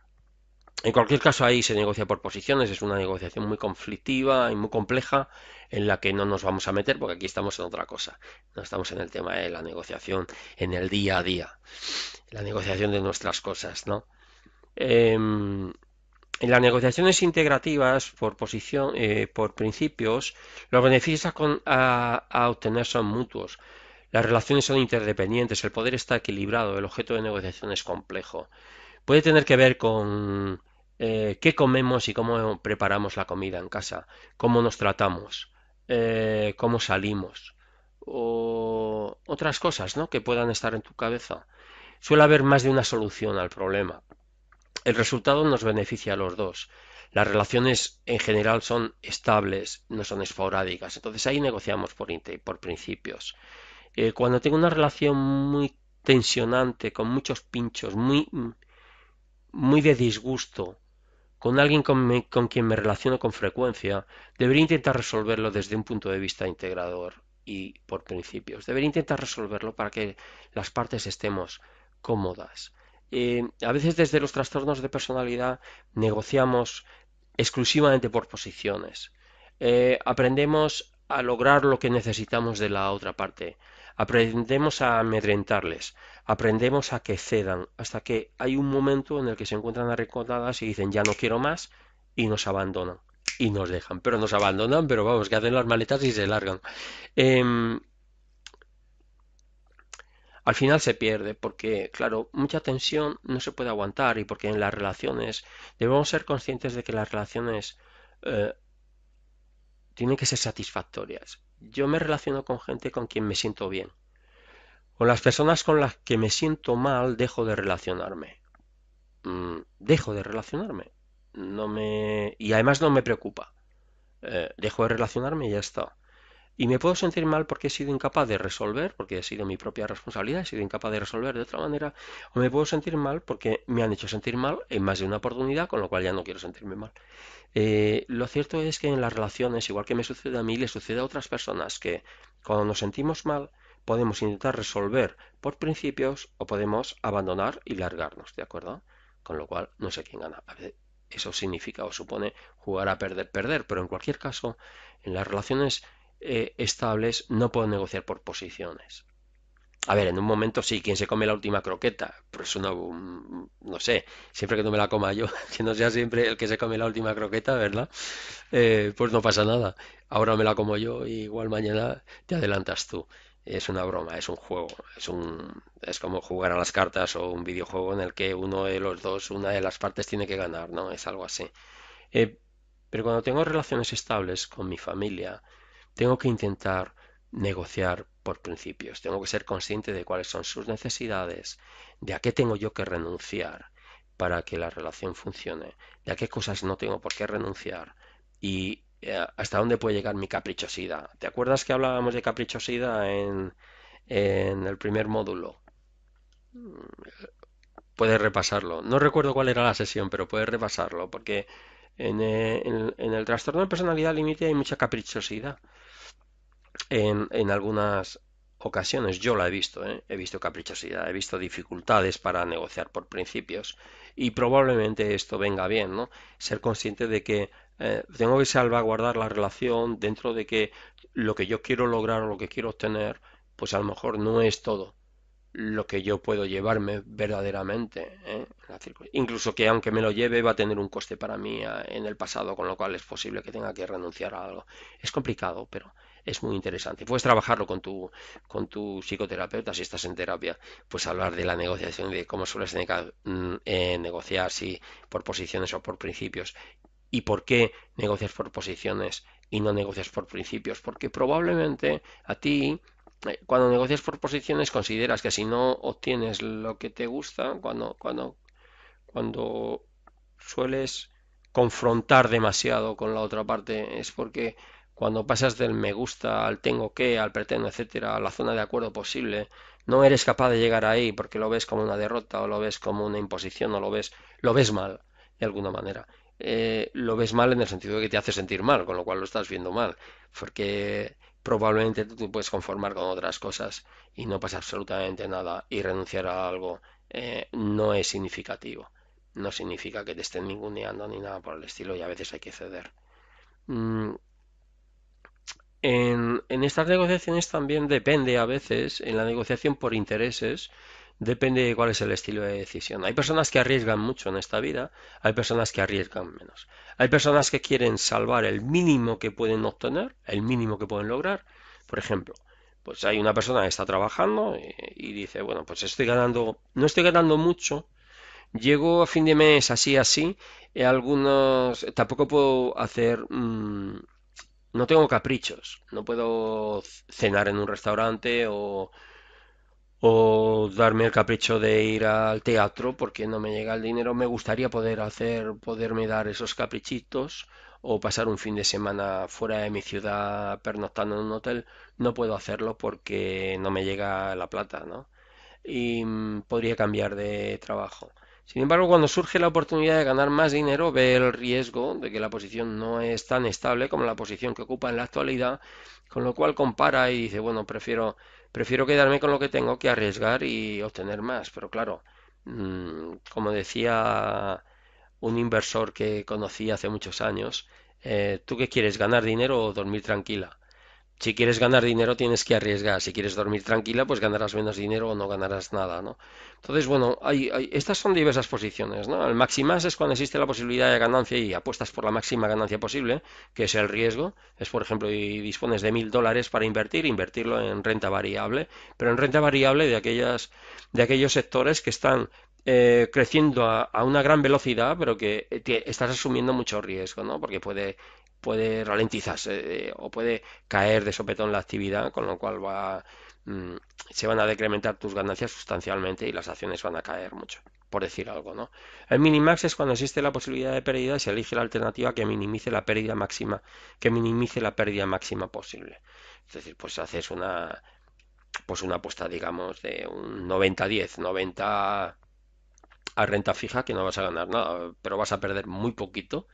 En cualquier caso, ahí se negocia por posiciones, es una negociación muy conflictiva y muy compleja en la que no nos vamos a meter porque aquí estamos en otra cosa. No estamos en el tema de la negociación en el día a día, la negociación de nuestras cosas, ¿no? En las negociaciones integrativas por posición, por principios, los beneficios a obtener son mutuos. Las relaciones son interdependientes, el poder está equilibrado, el objeto de negociación es complejo. Puede tener que ver con qué comemos y cómo preparamos la comida en casa, cómo nos tratamos, cómo salimos o otras cosas, ¿no? Que puedan estar en tu cabeza. Suele haber más de una solución al problema. El resultado nos beneficia a los dos. Las relaciones en general son estables, no son esporádicas. Entonces ahí negociamos por principios. Cuando tengo una relación muy tensionante, con muchos pinchos, muy de disgusto, con alguien con quien me relaciono con frecuencia, debería intentar resolverlo desde un punto de vista integrador y por principios. Debería intentar resolverlo para que las partes estemos cómodas. A veces desde los trastornos de personalidad negociamos exclusivamente por posiciones. Aprendemos a lograr lo que necesitamos de la otra parte. Aprendemos a amedrentarles. Aprendemos a que cedan hasta que hay un momento en el que se encuentran arrinconadas y dicen ya no quiero más y nos abandonan y nos dejan. Pero nos abandonan, pero vamos, que hacen las maletas y se largan. Em, Al final se pierde porque, claro, mucha tensión no se puede aguantar y porque en las relaciones debemos ser conscientes de que las relaciones eh, tienen que ser satisfactorias. Yo me relaciono con gente con quien me siento bien. Con las personas con las que me siento mal, dejo de relacionarme. Dejo de relacionarme. Y además no me preocupa. Dejo de relacionarme y ya está. Y me puedo sentir mal porque he sido incapaz de resolver, porque ha sido mi propia responsabilidad, he sido incapaz de resolver de otra manera, o me puedo sentir mal porque me han hecho sentir mal en más de una oportunidad, con lo cual ya no quiero sentirme mal. Lo cierto es que en las relaciones, igual que me sucede a mí, le sucede a otras personas que cuando nos sentimos mal podemos intentar resolver por principios o podemos abandonar y largarnos, ¿de acuerdo? Con lo cual no sé quién gana. A veces eso significa o supone jugar a perder, perder, pero en cualquier caso, en las relaciones estables no puedo negociar por posiciones. A ver, en un momento sí, ¿quién se come la última croqueta? Pues no sé, siempre que no me la coma yo, que no sea siempre el que se come la última croqueta, ¿verdad? Pues no pasa nada. Ahora me la como yo y igual mañana te adelantas tú. Es una broma, es un juego, es como jugar a las cartas o un videojuego en el que uno de los dos, una de las partes tiene que ganar, ¿no? Es algo así. Eh, pero cuando tengo relaciones estables con mi familia, tengo que intentar negociar por principios. Tengo que ser consciente de cuáles son sus necesidades, de a qué tengo yo que renunciar para que la relación funcione, de a qué cosas no tengo por qué renunciar y hasta dónde puede llegar mi caprichosidad. ¿Te acuerdas que hablábamos de caprichosidad en el primer módulo? Puedes repasarlo. No recuerdo cuál era la sesión, pero puedes repasarlo, porque en el trastorno de personalidad límite hay mucha caprichosidad. En algunas ocasiones yo la he visto, ¿eh? He visto caprichosidad, he visto dificultades para negociar por principios y probablemente esto venga bien, ¿no? Ser consciente de que tengo que salvaguardar la relación dentro de que lo que yo quiero lograr o lo que quiero obtener, pues a lo mejor no es todo lo que yo puedo llevarme verdaderamente, ¿eh? Incluso que aunque me lo lleve va a tener un coste para mí en el pasado, con lo cual es posible que tenga que renunciar a algo. Es complicado, pero es muy interesante. Puedes trabajarlo con tu psicoterapeuta si estás en terapia, pues hablar de la negociación, de cómo sueles negociar, si por posiciones o por principios, y por qué negocias por posiciones y no negocias por principios, porque probablemente a ti cuando negocias por posiciones consideras que si no obtienes lo que te gusta, cuando sueles confrontar demasiado con la otra parte, es porque cuando pasas del me gusta al tengo que, al pretendo, etcétera, a la zona de acuerdo posible, no eres capaz de llegar ahí porque lo ves como una derrota o lo ves como una imposición o lo ves mal de alguna manera. Lo ves mal en el sentido de que te hace sentir mal, con lo cual lo estás viendo mal, porque probablemente tú te puedes conformar con otras cosas y no pasa absolutamente nada y renunciar a algo no es significativo. no significa que te estén ninguneando ni nada por el estilo y a veces hay que ceder. Mm, en estas negociaciones también depende a veces, en la negociación por intereses, depende de cuál es el estilo de decisión. Hay personas que arriesgan mucho en esta vida, hay personas que arriesgan menos. Hay personas que quieren salvar el mínimo que pueden obtener, el mínimo que pueden lograr. Por ejemplo, pues hay una persona que está trabajando y dice, bueno, pues no estoy ganando mucho, llego a fin de mes así, así, tampoco puedo hacer, no tengo caprichos, no puedo cenar en un restaurante o darme el capricho de ir al teatro porque no me llega el dinero. Me gustaría poderme dar esos caprichitos o pasar un fin de semana fuera de mi ciudad pernoctando en un hotel. No puedo hacerlo porque no me llega la plata, ¿no? Y podría cambiar de trabajo. Sin embargo, cuando surge la oportunidad de ganar más dinero, ve el riesgo de que la posición no es tan estable como la posición que ocupa en la actualidad, con lo cual compara y dice, bueno, prefiero quedarme con lo que tengo que arriesgar y obtener más. Pero claro, como decía un inversor que conocí hace muchos años, ¿tú qué quieres, ganar dinero o dormir tranquila? Si quieres ganar dinero tienes que arriesgar. Si quieres dormir tranquila, pues ganarás menos dinero o no ganarás nada, ¿no? Entonces, bueno, estas son diversas posiciones, ¿no? El maximas es cuando existe la posibilidad de ganancia y apuestas por la máxima ganancia posible, que es el riesgo. Es, por ejemplo, y dispones de $1000 para invertirlo en renta variable, pero en renta variable de aquellos sectores que están creciendo a una gran velocidad, pero que estás asumiendo mucho riesgo, ¿no? Porque puede ralentizarse o puede caer de sopetón la actividad, con lo cual mm, se van a decrementar tus ganancias sustancialmente y las acciones van a caer mucho, por decir algo, ¿no? El minimax es cuando existe la posibilidad de pérdida y se elige la alternativa que minimice la pérdida máxima, posible. Es decir, pues haces una apuesta, digamos, de un 90-10, 90 a renta fija que no vas a ganar nada, pero vas a perder muy poquito,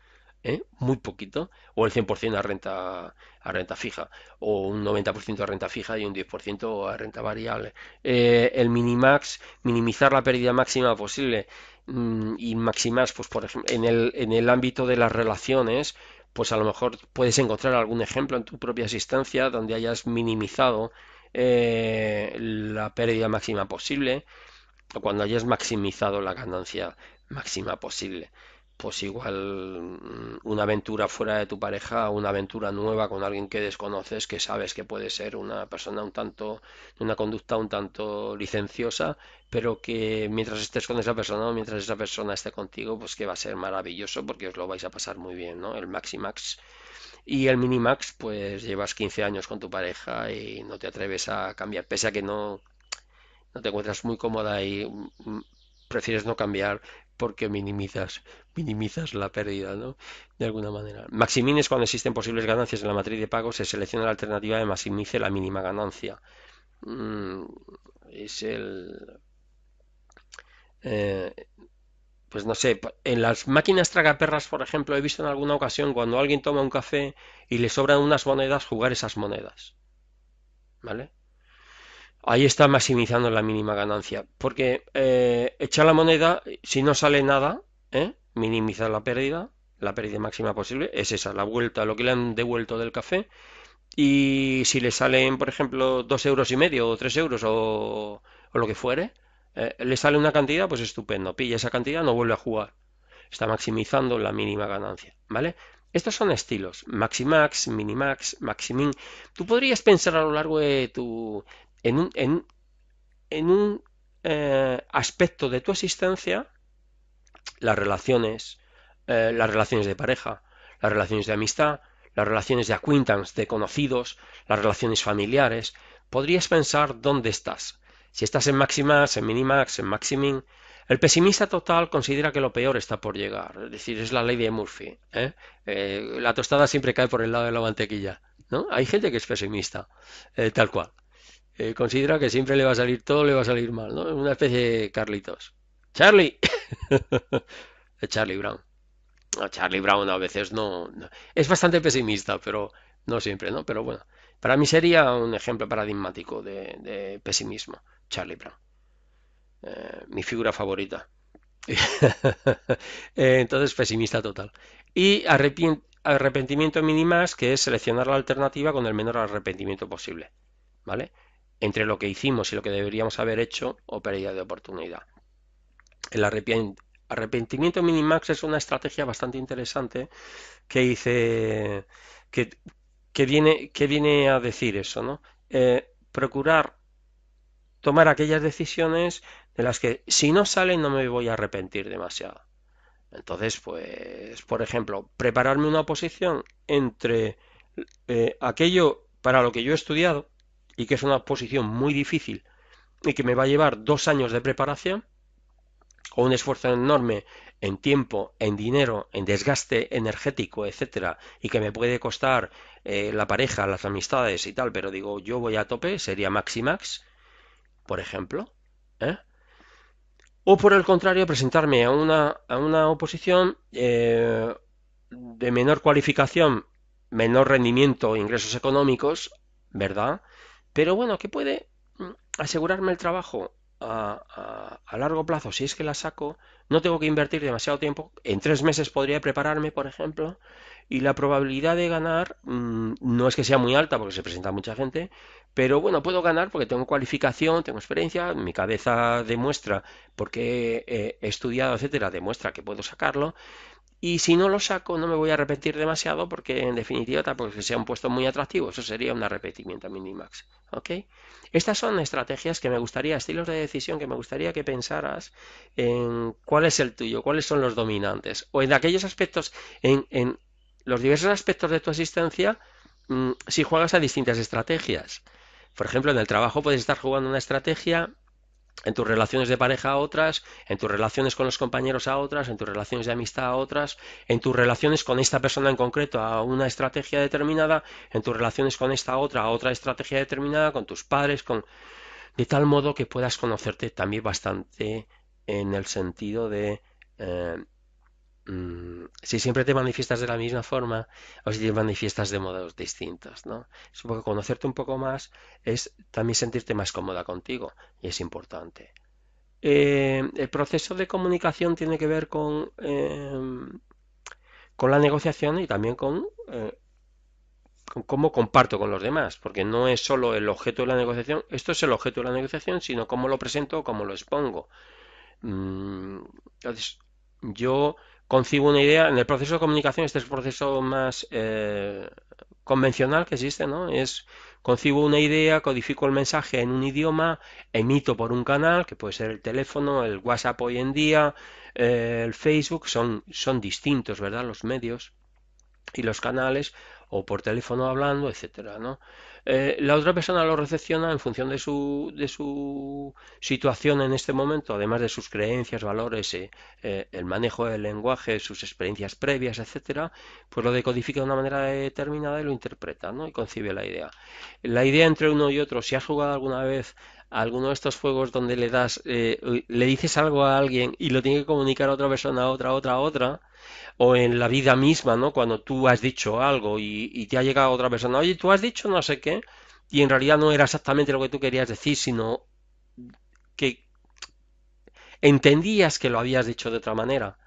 muy poquito, o el 100% a renta fija, o un 90% a renta fija y un 10% a renta variable. El minimax, minimizar la pérdida máxima posible y maximar, pues por ejemplo, en el ámbito de las relaciones, pues a lo mejor puedes encontrar algún ejemplo en tu propia existencia donde hayas minimizado la pérdida máxima posible o cuando hayas maximizado la ganancia máxima posible. Pues igual una aventura fuera de tu pareja, una aventura nueva con alguien que desconoces, que sabes que puede ser una persona de una conducta un tanto licenciosa, pero que mientras estés con esa persona o mientras esa persona esté contigo, pues que va a ser maravilloso porque os lo vais a pasar muy bien, ¿no? El Maximax y el Minimax, pues llevas 15 años con tu pareja y no te atreves a cambiar, pese a que no te encuentras muy cómoda y prefieres no cambiar porque minimizas la pérdida, ¿no? De alguna manera. Maximin es cuando existen posibles ganancias en la matriz de pagos, se selecciona la alternativa de maximice la mínima ganancia. Mm, es el... eh, pues no sé, en las máquinas tragaperras, por ejemplo, he visto en alguna ocasión cuando alguien toma un café y le sobran unas monedas, jugar esas monedas, ¿vale? Ahí está maximizando la mínima ganancia. Porque echar la moneda, si no sale nada, minimizar la pérdida máxima posible, es esa, la vuelta, lo que le han devuelto del café. Y si le salen, por ejemplo, 2,5 € o 3 € o lo que fuere, le sale una cantidad, pues estupendo. Pilla esa cantidad, no vuelve a jugar. Está maximizando la mínima ganancia, ¿vale? Estos son estilos, Maximax, Minimax, Maximin. Tú podrías pensar a lo largo de en un, en, en un aspecto de tu existencia, las relaciones de pareja, las relaciones de amistad, las relaciones de acquaintance, de conocidos, las relaciones familiares. Podrías pensar dónde estás. Si estás en Maximax, en Minimax, en Maximin. El pesimista total considera que lo peor está por llegar. Es decir, es la ley de Murphy. La tostada siempre cae por el lado de la mantequilla, ¿no? Hay gente que es pesimista, tal cual. Considera que siempre le va a salir todo, le va a salir mal, ¿no? Una especie de Carlitos. Charlie. De Charlie Brown. No, Charlie Brown a veces no. Es bastante pesimista, pero no siempre, ¿no? Pero bueno, para mí sería un ejemplo paradigmático de pesimismo. Charlie Brown. Mi figura favorita. Entonces, pesimista total. Y arrepentimiento minimax, que es seleccionar la alternativa con el menor arrepentimiento posible, ¿vale? Entre lo que hicimos y lo que deberíamos haber hecho o pérdida de oportunidad. El arrepentimiento minimax es una estrategia bastante interesante que dice que, que viene a decir eso, ¿no? Procurar tomar aquellas decisiones de las que si no salen no me voy a arrepentir demasiado. Entonces, pues, por ejemplo, prepararme una oposición entre aquello para lo que yo he estudiado y que es una posición muy difícil y que me va a llevar 2 años de preparación o un esfuerzo enorme en tiempo, en dinero, en desgaste energético, etcétera, y que me puede costar la pareja, las amistades y tal, pero digo, yo voy a tope, sería Maximax, por ejemplo, ¿eh? O por el contrario, presentarme a una oposición de menor cualificación, menor rendimiento e ingresos económicos, ¿verdad? Pero bueno, que puede asegurarme el trabajo a largo plazo. Si es que la saco, no tengo que invertir demasiado tiempo. En 3 meses podría prepararme, por ejemplo, y la probabilidad de ganar no es que sea muy alta porque se presenta mucha gente, pero bueno, puedo ganar porque tengo cualificación, tengo experiencia, mi cabeza demuestra porque he estudiado, etcétera, demuestra que puedo sacarlo. Y si no lo saco, no me voy a arrepentir demasiado porque en definitiva tampoco es que sea un puesto muy atractivo. Eso sería un arrepentimiento minimax. ¿Ok? Estas son estrategias que me gustaría, estilos de decisión que me gustaría que pensaras en cuál es el tuyo, cuáles son los dominantes. O en aquellos aspectos, en los diversos aspectos de tu existencia, si juegas a distintas estrategias. Por ejemplo, en el trabajo puedes estar jugando una estrategia, en tus relaciones de pareja a otras, en tus relaciones con los compañeros a otras, en tus relaciones de amistad a otras, en tus relaciones con esta persona en concreto a una estrategia determinada, en tus relaciones con esta otra a otra estrategia determinada, con tus padres, de tal modo que puedas conocerte también bastante en el sentido de eh, si siempre te manifiestas de la misma forma o si te manifiestas de modos distintos, ¿no? Supongo que conocerte un poco más es también sentirte más cómoda contigo y es importante. El proceso de comunicación tiene que ver con la negociación y también con cómo comparto con los demás, porque no es solo el objeto de la negociación, esto es el objeto de la negociación, sino cómo lo presento o cómo lo expongo. Entonces, yo concibo una idea, en el proceso de comunicación, este es el proceso más convencional que existe, ¿no? Concibo una idea, codifico el mensaje en un idioma, emito por un canal, que puede ser el teléfono, el WhatsApp hoy en día, el Facebook, son distintos, ¿verdad? Los medios y los canales, o por teléfono hablando, etcétera, ¿no? La otra persona lo recepciona en función de su situación en este momento, además de sus creencias, valores, el manejo del lenguaje, sus experiencias previas, etcétera, pues lo decodifica de una manera determinada y lo interpreta, ¿no? Y concibe la idea. La idea entre uno y otro, si has jugado alguna vez a alguno de estos juegos donde le dices algo a alguien y lo tiene que comunicar a otra persona, a otra, a otra, a otra, o en la vida misma, ¿no? Cuando tú has dicho algo y te ha llegado otra persona, oye, tú has dicho no sé qué, y en realidad no era exactamente lo que tú querías decir, sino que entendías que lo habías dicho de otra manera,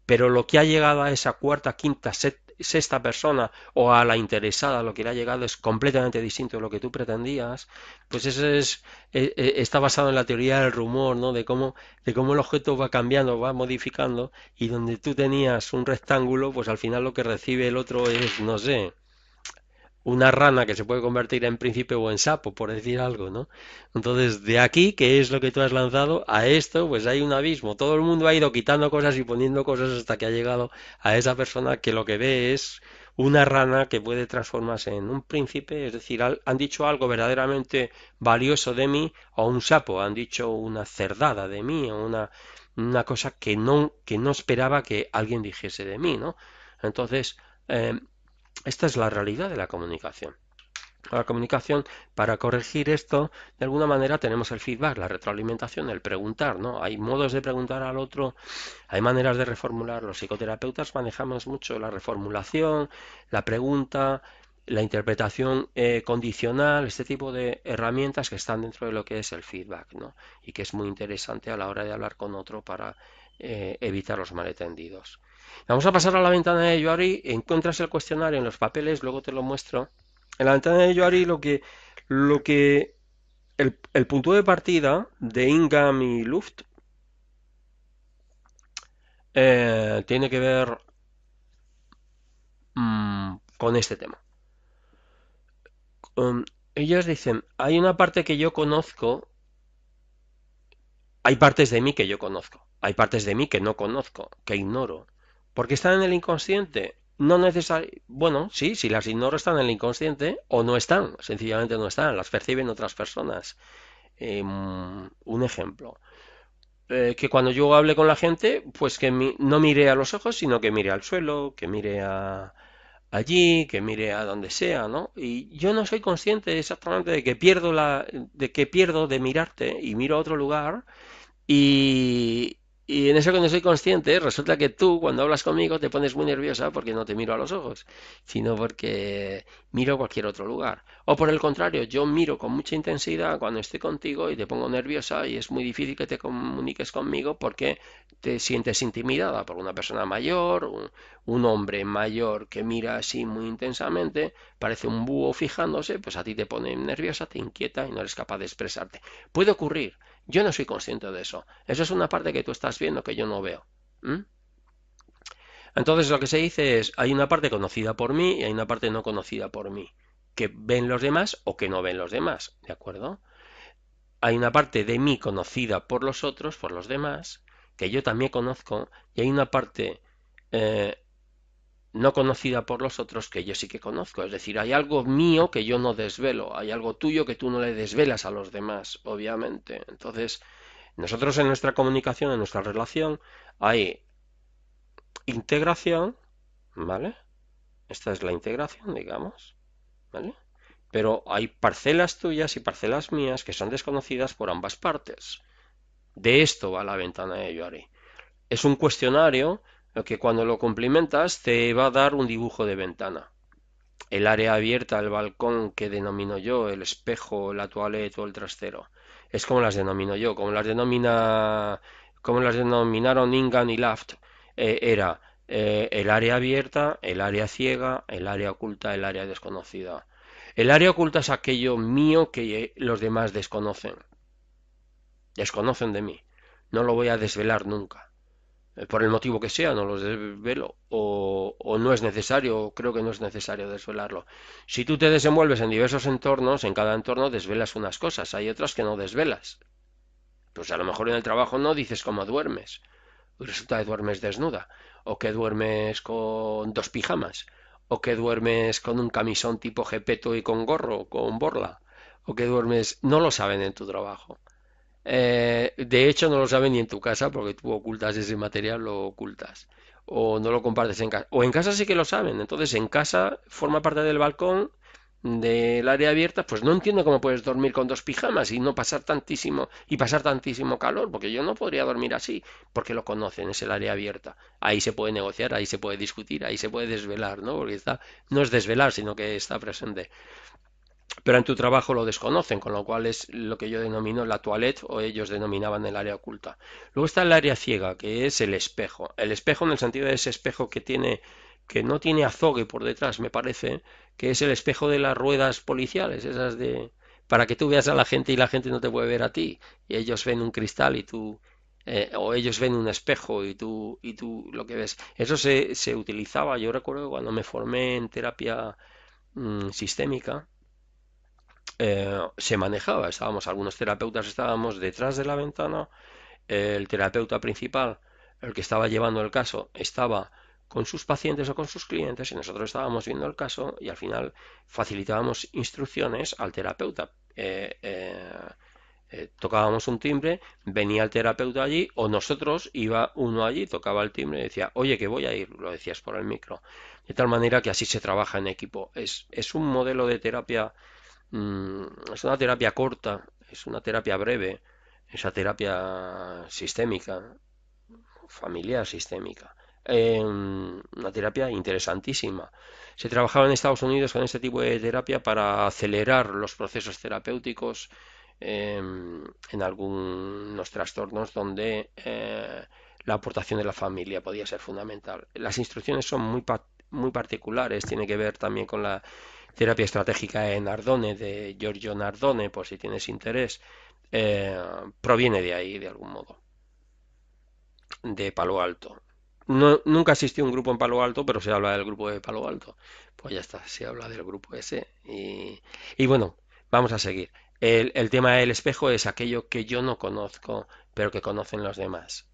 pero lo que ha llegado a esa cuarta, quinta, sexta persona o a la interesada, lo que le ha llegado es completamente distinto de lo que tú pretendías, pues eso está basado en la teoría del rumor, ¿no? De cómo el objeto va cambiando, va modificando, y donde tú tenías un rectángulo, pues al final lo que recibe el otro es, no sé, una rana que se puede convertir en príncipe o en sapo, por decir algo, ¿no? Entonces, de aquí, que es lo que tú has lanzado, a esto, pues hay un abismo. Todo el mundo ha ido quitando cosas y poniendo cosas hasta que ha llegado a esa persona que lo que ve es una rana que puede transformarse en un príncipe, es decir, han dicho algo verdaderamente valioso de mí, o un sapo, han dicho una cerdada de mí, o una cosa que no esperaba que alguien dijese de mí, ¿no? Entonces, esta es la realidad de la comunicación. La comunicación, para corregir esto, de alguna manera tenemos el feedback, la retroalimentación, el preguntar, ¿no? Hay modos de preguntar al otro, hay maneras de reformular. Los psicoterapeutas manejamos mucho la reformulación, la pregunta, la interpretación condicional, este tipo de herramientas que están dentro de lo que es el feedback, ¿no? Y que es muy interesante a la hora de hablar con otro para evitar los malentendidos. Vamos a pasar a la ventana de Yoari. Encuentras el cuestionario en los papeles, luego te lo muestro. En la ventana de Yoari el punto de partida de Ingham y Luft tiene que ver con este tema. Ellos dicen, hay una parte que yo conozco, hay partes de mí que yo conozco, hay partes de mí que no conozco, que ignoro, porque están en el inconsciente. No necesariamente, bueno, sí, si las ignoro están en el inconsciente o no están, sencillamente no están, las perciben otras personas. Un ejemplo, que cuando yo hable con la gente, pues que no mire a los ojos, sino que mire al suelo, que mire allí, que mire a donde sea, ¿no? Y yo no soy consciente exactamente de que pierdo de mirarte y miro a otro lugar y en eso que no soy consciente, resulta que tú cuando hablas conmigo te pones muy nerviosa porque no te miro a los ojos, sino porque miro a cualquier otro lugar. O por el contrario, yo miro con mucha intensidad cuando estoy contigo y te pongo nerviosa y es muy difícil que te comuniques conmigo porque te sientes intimidada por una persona mayor, un hombre mayor que mira así muy intensamente, parece un búho fijándose, pues a ti te pone nerviosa, te inquieta y no eres capaz de expresarte. Puede ocurrir. Yo no soy consciente de eso. Eso es una parte que tú estás viendo que yo no veo. ¿Mm? Entonces lo que se dice es, hay una parte conocida por mí y hay una parte no conocida por mí, que ven los demás o que no ven los demás, ¿de acuerdo? Hay una parte de mí conocida por los otros, por los demás, que yo también conozco, y hay una parte eh, no conocida por los otros que yo sí que conozco. Es decir, hay algo mío que yo no desvelo, hay algo tuyo que tú no le desvelas a los demás, obviamente. Entonces, nosotros en nuestra comunicación, en nuestra relación, hay integración, ¿vale? Esta es la integración, digamos, ¿vale? Pero hay parcelas tuyas y parcelas mías que son desconocidas por ambas partes. De esto va la ventana de Yoari. Es un cuestionario que cuando lo complementas te va a dar un dibujo de ventana. El área abierta, el balcón que denomino yo, el espejo, la toilette o el trastero. Es como las denomino yo, como las denominaron Ingham y Luft. Era el área abierta, el área ciega, el área oculta, el área desconocida. El área oculta es aquello mío que los demás desconocen. Desconocen de mí. No lo voy a desvelar nunca. Por el motivo que sea, no los desvelo o no es necesario, o creo que no es necesario desvelarlo. Si tú te desenvuelves en diversos entornos, en cada entorno desvelas unas cosas, hay otras que no desvelas. Pues a lo mejor en el trabajo no dices cómo duermes, y resulta que duermes desnuda, o que duermes con dos pijamas, o que duermes con un camisón tipo Gepetto y con gorro, con borla, o que duermes, no lo saben en tu trabajo. De hecho, no lo saben ni en tu casa porque tú ocultas ese material, lo ocultas. O no lo compartes en casa. O en casa sí que lo saben. Entonces, en casa forma parte del balcón, del área abierta. Pues no entiendo cómo puedes dormir con dos pijamas y no pasar tantísimo calor, porque yo no podría dormir así, porque lo conocen, es el área abierta. Ahí se puede negociar, ahí se puede discutir, ahí se puede desvelar, ¿no? Porque no es desvelar, sino que está presente, pero en tu trabajo lo desconocen, con lo cual es lo que yo denomino la toilette o ellos denominaban el área oculta. Luego está el área ciega, que es el espejo. El espejo en el sentido de ese espejo que no tiene azogue por detrás, me parece, que es el espejo de las ruedas policiales, esas de para que tú veas a la gente y la gente no te puede ver a ti, y ellos ven un cristal y tú o ellos ven un espejo y tú lo que ves. Eso se utilizaba, yo recuerdo cuando me formé en terapia sistémica, se manejaba. Algunos terapeutas estábamos detrás de la ventana, el terapeuta principal, el que estaba llevando el caso, estaba con sus pacientes o con sus clientes y nosotros estábamos viendo el caso y al final facilitábamos instrucciones al terapeuta. Tocábamos un timbre, venía el terapeuta allí o nosotros iba uno allí, tocaba el timbre y decía, oye, que voy a ir, lo decías por el micro. De tal manera que así se trabaja en equipo. Es un modelo de terapia. Es una terapia corta, es una terapia breve, esa terapia sistémica, familiar sistémica. Una terapia interesantísima. Se trabajaba en Estados Unidos con este tipo de terapia para acelerar los procesos terapéuticos en algunos trastornos donde la aportación de la familia podía ser fundamental. Las instrucciones son muy particulares, tiene que ver también con la terapia estratégica de Nardone, de Giorgio Nardone, por si tienes interés, eh, proviene de ahí, de algún modo, de Palo Alto. No, nunca existió un grupo en Palo Alto, pero se habla del grupo de Palo Alto. Pues ya está, se habla del grupo ese. Y bueno, vamos a seguir. El tema del espejo es aquello que yo no conozco, pero que conocen los demás.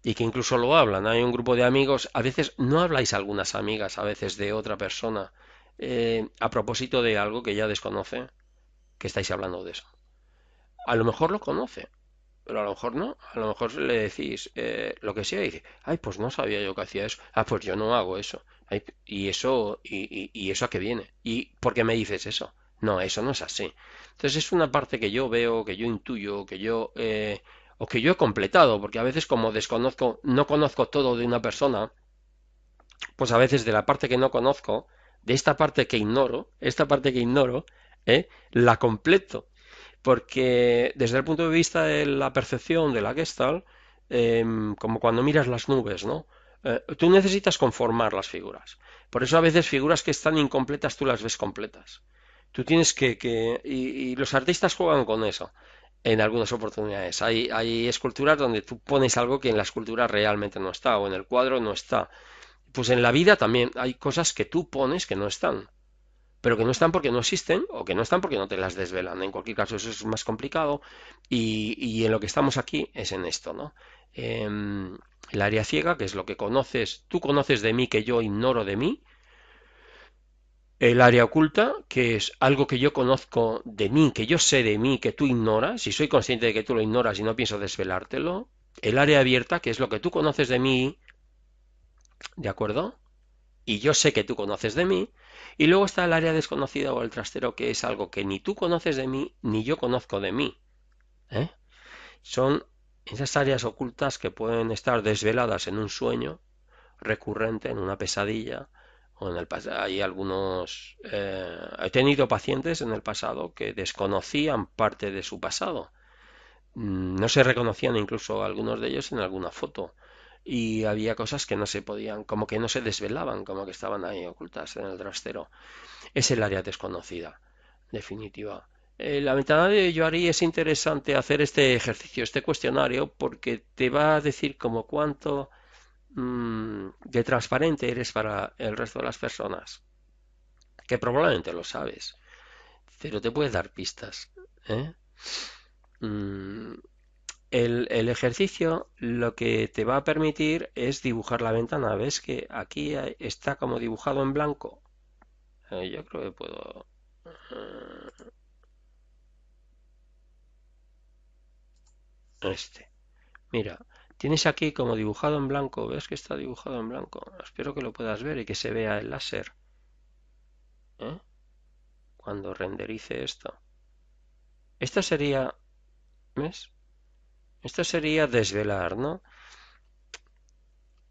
Y que incluso lo hablan. Hay un grupo de amigos, a veces no habláis algunas amigas, a veces de otra persona, a propósito de algo que ya desconoce, que estáis hablando de eso. A lo mejor lo conoce, pero a lo mejor no. A lo mejor le decís lo que sea y dice, ay, pues no sabía yo que hacía eso. Ah, pues yo no hago eso. Ay, y eso, y eso a qué viene. ¿Y por qué me dices eso? No, eso no es así. Entonces es una parte que yo veo, que yo intuyo, o que yo he completado, porque a veces como desconozco, no conozco todo de una persona, pues a veces de la parte que no conozco, de esta parte que ignoro, la completo. Porque desde el punto de vista de la percepción de la Gestalt, como cuando miras las nubes, ¿no? Tú necesitas conformar las figuras. Por eso a veces figuras que están incompletas tú las ves completas. Tú tienes y los artistas juegan con eso en algunas oportunidades. Hay esculturas donde tú pones algo que en la escultura realmente no está, o en el cuadro no está. Pues en la vida también hay cosas que tú pones que no están, pero que no están porque no existen o que no están porque no te las desvelan. En cualquier caso, eso es más complicado y en lo que estamos aquí es en esto, ¿no? El área ciega, que es lo que conoces, tú conoces de mí que yo ignoro de mí. El área oculta, que es algo que yo conozco de mí, que yo sé de mí, que tú ignoras, y soy consciente de que tú lo ignoras y no pienso desvelártelo. El área abierta, que es lo que tú conoces de mí, ¿de acuerdo? Y yo sé que tú conoces de mí, y luego está el área desconocida o el trastero, que es algo que ni tú conoces de mí, ni yo conozco de mí. ¿eh? Son esas áreas ocultas que pueden estar desveladas en un sueño recurrente, en una pesadilla, o en el pasado. Hay algunos... he tenido pacientes en el pasado que desconocían parte de su pasado. No se reconocían incluso algunos de ellos en alguna foto y había cosas que no se podían, como que no se desvelaban, como que estaban ahí ocultas en el trastero. Es el área desconocida, definitiva. La ventana de Yoari es interesante hacer este ejercicio, este cuestionario, porque te va a decir como cuánto de transparente eres para el resto de las personas, que probablemente lo sabes, pero te puede dar pistas. ¿eh? Mm, el ejercicio lo que te va a permitir es dibujar la ventana. ¿Ves que aquí está como dibujado en blanco? Yo creo que puedo... Este. Mira, tienes aquí como dibujado en blanco. ¿Ves que está dibujado en blanco? Espero que lo puedas ver y que se vea el láser. ¿eh? Cuando renderice esto. Esto sería... ¿Ves? Esto sería desvelar, ¿no?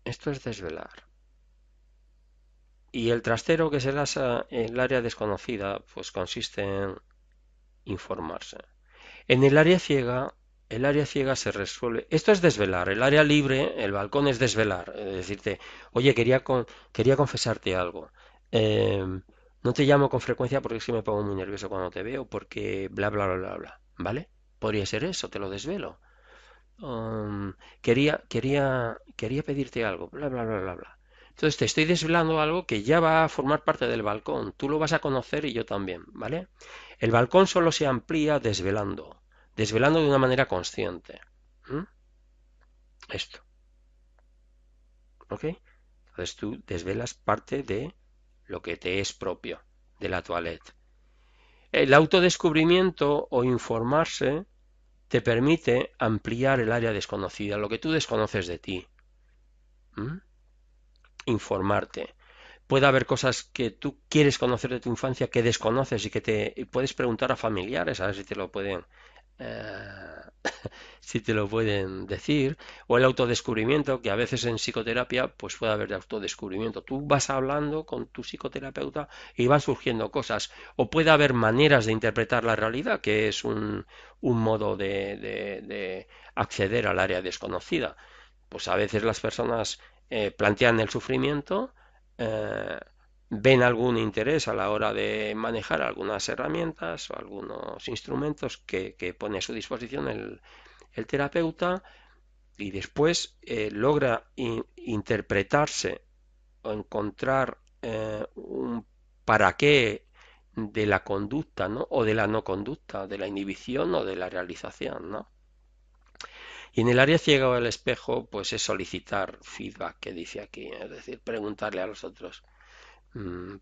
Esto es desvelar. Y el trastero, que es el área desconocida, pues consiste en informarse. En el área ciega se resuelve. Esto es desvelar. El área libre, el balcón es desvelar. Es decirte, oye, quería confesarte algo. Eh, no te llamo con frecuencia porque es que me pongo muy nervioso cuando te veo, porque bla, bla, bla, bla, bla. ¿Vale? Podría ser eso, te lo desvelo. Quería pedirte algo, bla, bla, bla, bla, bla. Entonces te estoy desvelando algo que ya va a formar parte del balcón. Tú lo vas a conocer y yo también, ¿vale? El balcón solo se amplía desvelando de una manera consciente. ¿Mm? Esto, ¿ok? Entonces tú desvelas parte de lo que te es propio, de la toilette. El autodescubrimiento o informarse te permite ampliar el área desconocida, lo que tú desconoces de ti. ¿Mm? Informarte. Puede haber cosas que tú quieres conocer de tu infancia que desconoces y que te puedes preguntar a familiares a ver si te lo pueden eh, si te lo pueden decir, o el autodescubrimiento, que a veces en psicoterapia pues puede haber de autodescubrimiento. Tú vas hablando con tu psicoterapeuta y van surgiendo cosas, o puede haber maneras de interpretar la realidad, que es un modo de acceder al área desconocida. pues a veces las personas plantean el sufrimiento, eh, ven algún interés a la hora de manejar algunas herramientas o algunos instrumentos que pone a su disposición el terapeuta y después logra interpretarse o encontrar un para qué de la conducta, ¿no? O de la no conducta, de la inhibición o de la realización, ¿no? Y en el área ciega o el espejo, pues es solicitar feedback, que dice aquí, es decir, preguntarle a los otros,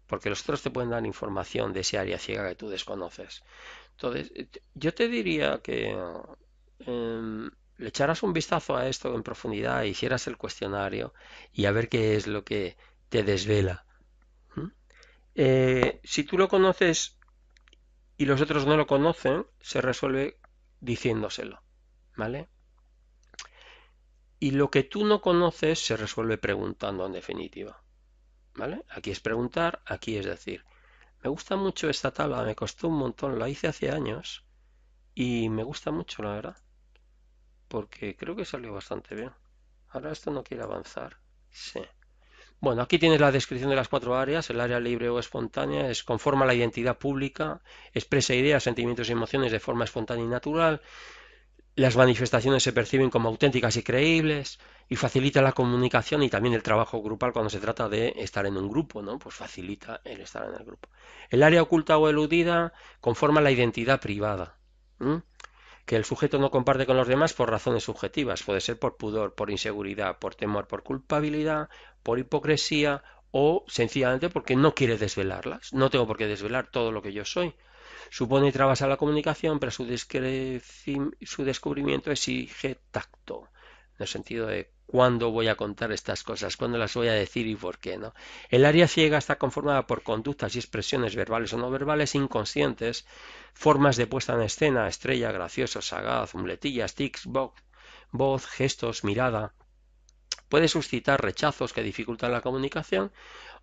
porque los otros te pueden dar información de ese área ciega que tú desconoces. Entonces, yo te diría que le echaras un vistazo a esto en profundidad, hicieras el cuestionario y a ver qué es lo que te desvela. ¿Mm? Si tú lo conoces y los otros no lo conocen, se resuelve diciéndoselo, ¿vale? Y lo que tú no conoces se resuelve preguntando en definitiva, ¿vale? Aquí es preguntar, aquí es decir, me gusta mucho esta tabla, me costó un montón, la hice hace años y me gusta mucho, la verdad, porque creo que salió bastante bien. Ahora esto no quiere avanzar. Sí. Bueno, aquí tienes la descripción de las cuatro áreas. El área libre o espontánea es conforma la identidad pública, expresa ideas, sentimientos y emociones de forma espontánea y natural. Las manifestaciones se perciben como auténticas y creíbles y facilita la comunicación y también el trabajo grupal cuando se trata de estar en un grupo, ¿no? Pues facilita el estar en el grupo. El área oculta o eludida conforma la identidad privada. ¿M? Que el sujeto no comparte con los demás por razones subjetivas. Puede ser por pudor, por inseguridad, por temor, por culpabilidad, por hipocresía o sencillamente porque no quiere desvelarlas. No tengo por qué desvelar todo lo que yo soy. Supone trabas a la comunicación, pero su descubrimiento exige tacto, en el sentido de cuándo voy a contar estas cosas, cuándo las voy a decir y por qué, ¿no? El área ciega está conformada por conductas y expresiones verbales o no verbales inconscientes, formas de puesta en escena, estrella, gracioso, sagaz, muletillas, tics, voz, gestos, mirada. Puede suscitar rechazos que dificultan la comunicación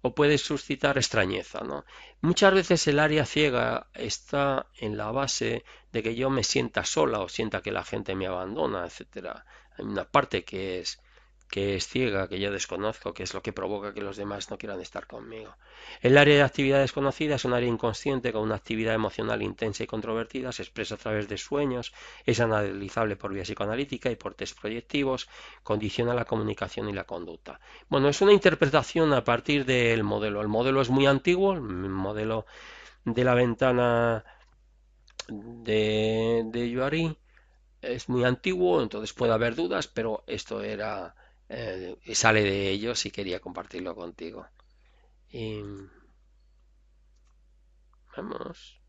o puede suscitar extrañeza, ¿no? Muchas veces el área ciega está en la base de que yo me sienta sola o sienta que la gente me abandona, etcétera. Hay una parte que es ciega, que yo desconozco, que es lo que provoca que los demás no quieran estar conmigo. El área de actividad desconocida es un área inconsciente con una actividad emocional intensa y controvertida, se expresa a través de sueños, es analizable por vía psicoanalítica y por test proyectivos, condiciona la comunicación y la conducta. Bueno, es una interpretación a partir del modelo. El modelo es muy antiguo, el modelo de la ventana de Yoari es muy antiguo, entonces puede haber dudas, pero esto era sale de ellos y quería compartirlo contigo. Y vamos.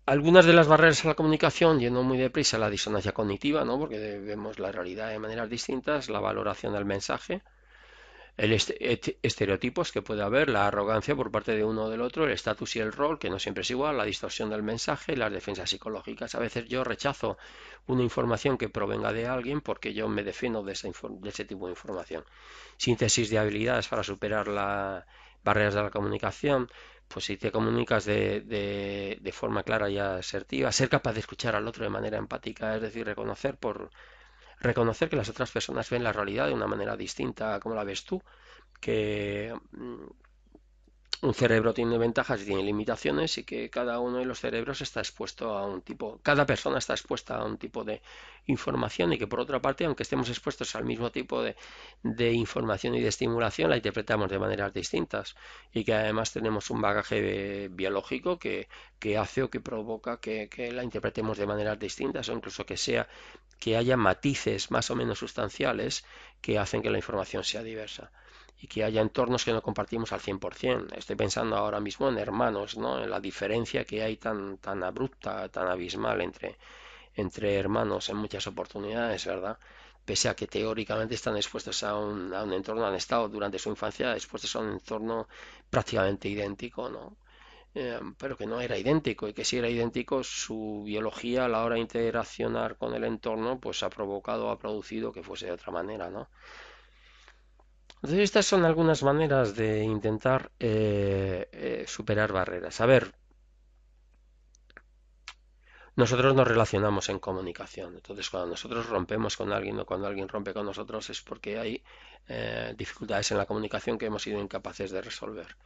Algunas de las barreras a la comunicación, yendo muy deprisa, la disonancia cognitiva, ¿no? Porque vemos la realidad de maneras distintas, la valoración del mensaje, el estereotipos que puede haber, la arrogancia por parte de uno o del otro, el estatus y el rol, que no siempre es igual, la distorsión del mensaje y las defensas psicológicas. A veces yo rechazo una información que provenga de alguien porque yo me defiendo de ese tipo de información. Síntesis de habilidades para superar las barreras de la comunicación. Pues si te comunicas de forma clara y asertiva, ser capaz de escuchar al otro de manera empática, es decir, reconocer que las otras personas ven la realidad de una manera distinta a como la ves tú, que un cerebro tiene ventajas y tiene limitaciones y que cada uno de los cerebros está expuesto a un tipo, cada persona está expuesta a un tipo de información y que por otra parte, aunque estemos expuestos al mismo tipo de información y de estimulación, la interpretamos de maneras distintas y que además tenemos un bagaje biológico que hace o que provoca que la interpretemos de maneras distintas o incluso que sea que haya matices más o menos sustanciales que hacen que la información sea diversa y que haya entornos que no compartimos al 100%. Estoy pensando ahora mismo en hermanos, ¿no? En la diferencia que hay tan abrupta, tan abismal entre hermanos en muchas oportunidades, ¿verdad? Pese a que teóricamente están expuestos a un entorno, han estado durante su infancia expuestos a un entorno prácticamente idéntico, ¿no? Pero que no era idéntico y que si era idéntico su biología a la hora de interaccionar con el entorno pues ha provocado, ha producido que fuese de otra manera, ¿no? Entonces, estas son algunas maneras de intentar superar barreras. A ver, Nosotros nos relacionamos en comunicación. Entonces, cuando nosotros rompemos con alguien o cuando alguien rompe con nosotros es porque hay dificultades en la comunicación que hemos sido incapaces de resolver.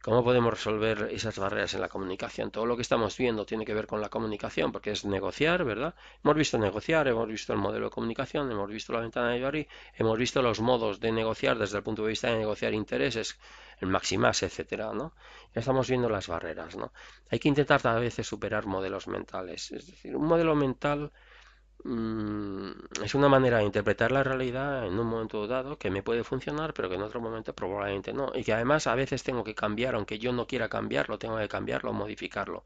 ¿Cómo podemos resolver esas barreras en la comunicación? Todo lo que estamos viendo tiene que ver con la comunicación, porque es negociar, ¿verdad? Hemos visto negociar, hemos visto el modelo de comunicación, hemos visto la ventana de Yori, hemos visto los modos de negociar desde el punto de vista de negociar intereses, el maximas, etcétera, ¿no? Ya estamos viendo las barreras, ¿no? Hay que intentar a veces superar modelos mentales. Es decir, un modelo mental mm, es una manera de interpretar la realidad en un momento dado que me puede funcionar, pero que en otro momento probablemente no. Y que además a veces tengo que cambiar, aunque yo no quiera cambiarlo, tengo que cambiarlo o modificarlo.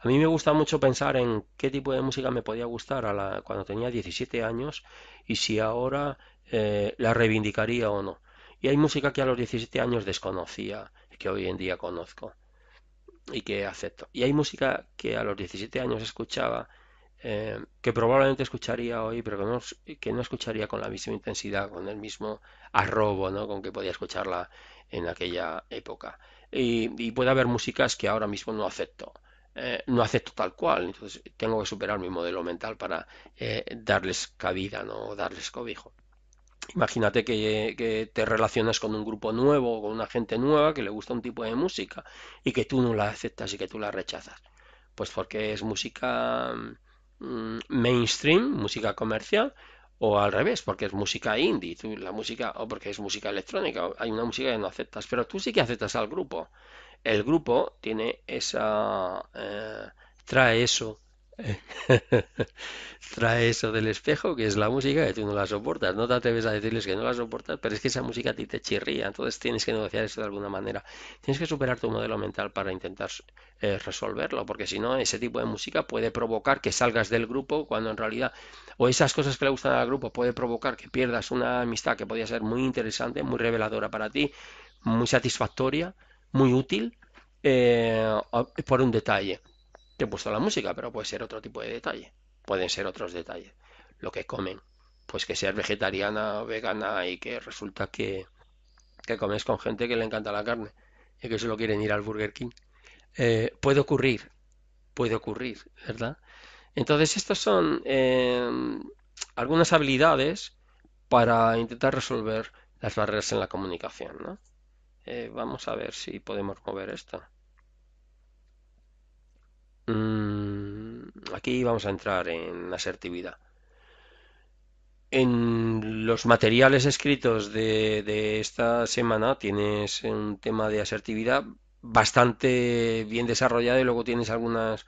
A mí me gusta mucho pensar en qué tipo de música me podía gustar cuando tenía 17 años y si ahora la reivindicaría o no. Y hay música que a los 17 años desconocía, que hoy en día conozco y que acepto. Y hay música que a los 17 años escuchaba, que probablemente escucharía hoy, pero que no escucharía con la misma intensidad, con el mismo arrobo, ¿no? Con que podía escucharla en aquella época. Y puede haber músicas que ahora mismo no acepto. No acepto tal cual, entonces tengo que superar mi modelo mental para darles cabida, no darles cobijo. Imagínate que te relacionas con un grupo nuevo, con una gente nueva que le gusta un tipo de música y que tú no la aceptas y que tú la rechazas. Pues porque es música mainstream, música comercial, o al revés, porque es música indie, la música, o porque es música electrónica, hay una música que no aceptas, pero tú sí que aceptas al grupo. El grupo tiene trae eso. Trae eso del espejo, que es la música que tú no la soportas. No te atreves a decirles que no la soportas, pero es que esa música a ti te chirría. Entonces tienes que negociar eso de alguna manera. Tienes que superar tu modelo mental para intentar resolverlo, porque si no, ese tipo de música puede provocar que salgas del grupo cuando en realidad, o esas cosas que le gustan al grupo, puede provocar que pierdas una amistad que podía ser muy interesante, muy reveladora para ti, muy satisfactoria, muy útil, por un detalle. Te he puesto la música, pero puede ser otro tipo de detalle. Pueden ser otros detalles. Lo que comen. Pues que seas vegetariana o vegana y que resulta que comes con gente que le encanta la carne y que solo quieren ir al Burger King. Puede ocurrir, ¿verdad? Entonces, estas son algunas habilidades para intentar resolver las barreras en la comunicación, ¿no? Vamos a ver si podemos mover esto. Aquí vamos a entrar en asertividad. En los materiales escritos de esta semana tienes un tema de asertividad bastante bien desarrollado y luego tienes algunos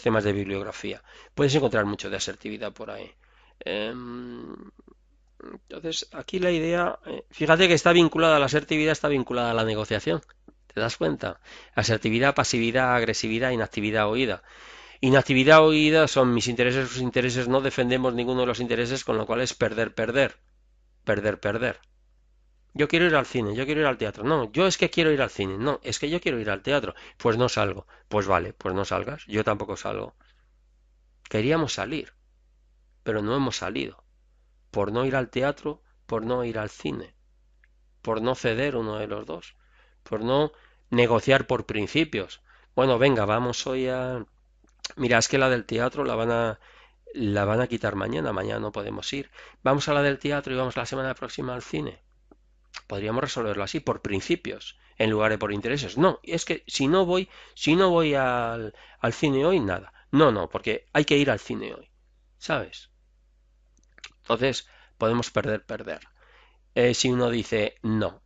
temas de bibliografía. Puedes encontrar mucho de asertividad por ahí. Em, entonces, aquí la idea, fíjate que está vinculada, la asertividad está vinculada a la negociación. ¿Te das cuenta? Asertividad, pasividad, agresividad, inactividad, oída. Inactividad oída son mis intereses, sus intereses, no defendemos ninguno de los intereses, con lo cual es perder, perder, perder, perder. Yo quiero ir al cine, yo quiero ir al teatro. No, yo es que quiero ir al cine. No, es que yo quiero ir al teatro. Pues no salgo. Pues vale, pues no salgas. Yo tampoco salgo. Queríamos salir, pero no hemos salido. Por no ir al teatro, por no ir al cine, por no ceder uno de los dos, por no negociar por principios. Bueno, venga, vamos hoy a... Mira, es que la del teatro la van a quitar mañana, mañana no podemos ir. Vamos a la del teatro y vamos la semana próxima al cine. Podríamos resolverlo así, por principios, en lugar de por intereses. No, es que si no voy al cine hoy, nada. No, no, porque hay que ir al cine hoy, ¿sabes? Entonces, podemos perder, perder. Si uno dice, no,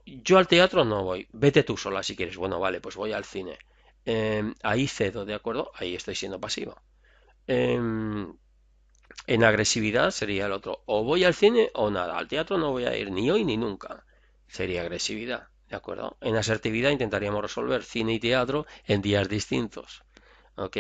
yo al teatro no voy, vete tú sola si quieres. Bueno, vale, pues voy al cine. Ahí cedo, ¿de acuerdo? Ahí estoy siendo pasivo. Em, En agresividad sería el otro. O voy al cine o nada. Al teatro no voy a ir ni hoy ni nunca. Sería agresividad. ¿De acuerdo? En asertividad intentaríamos resolver cine y teatro en días distintos. ¿Ok?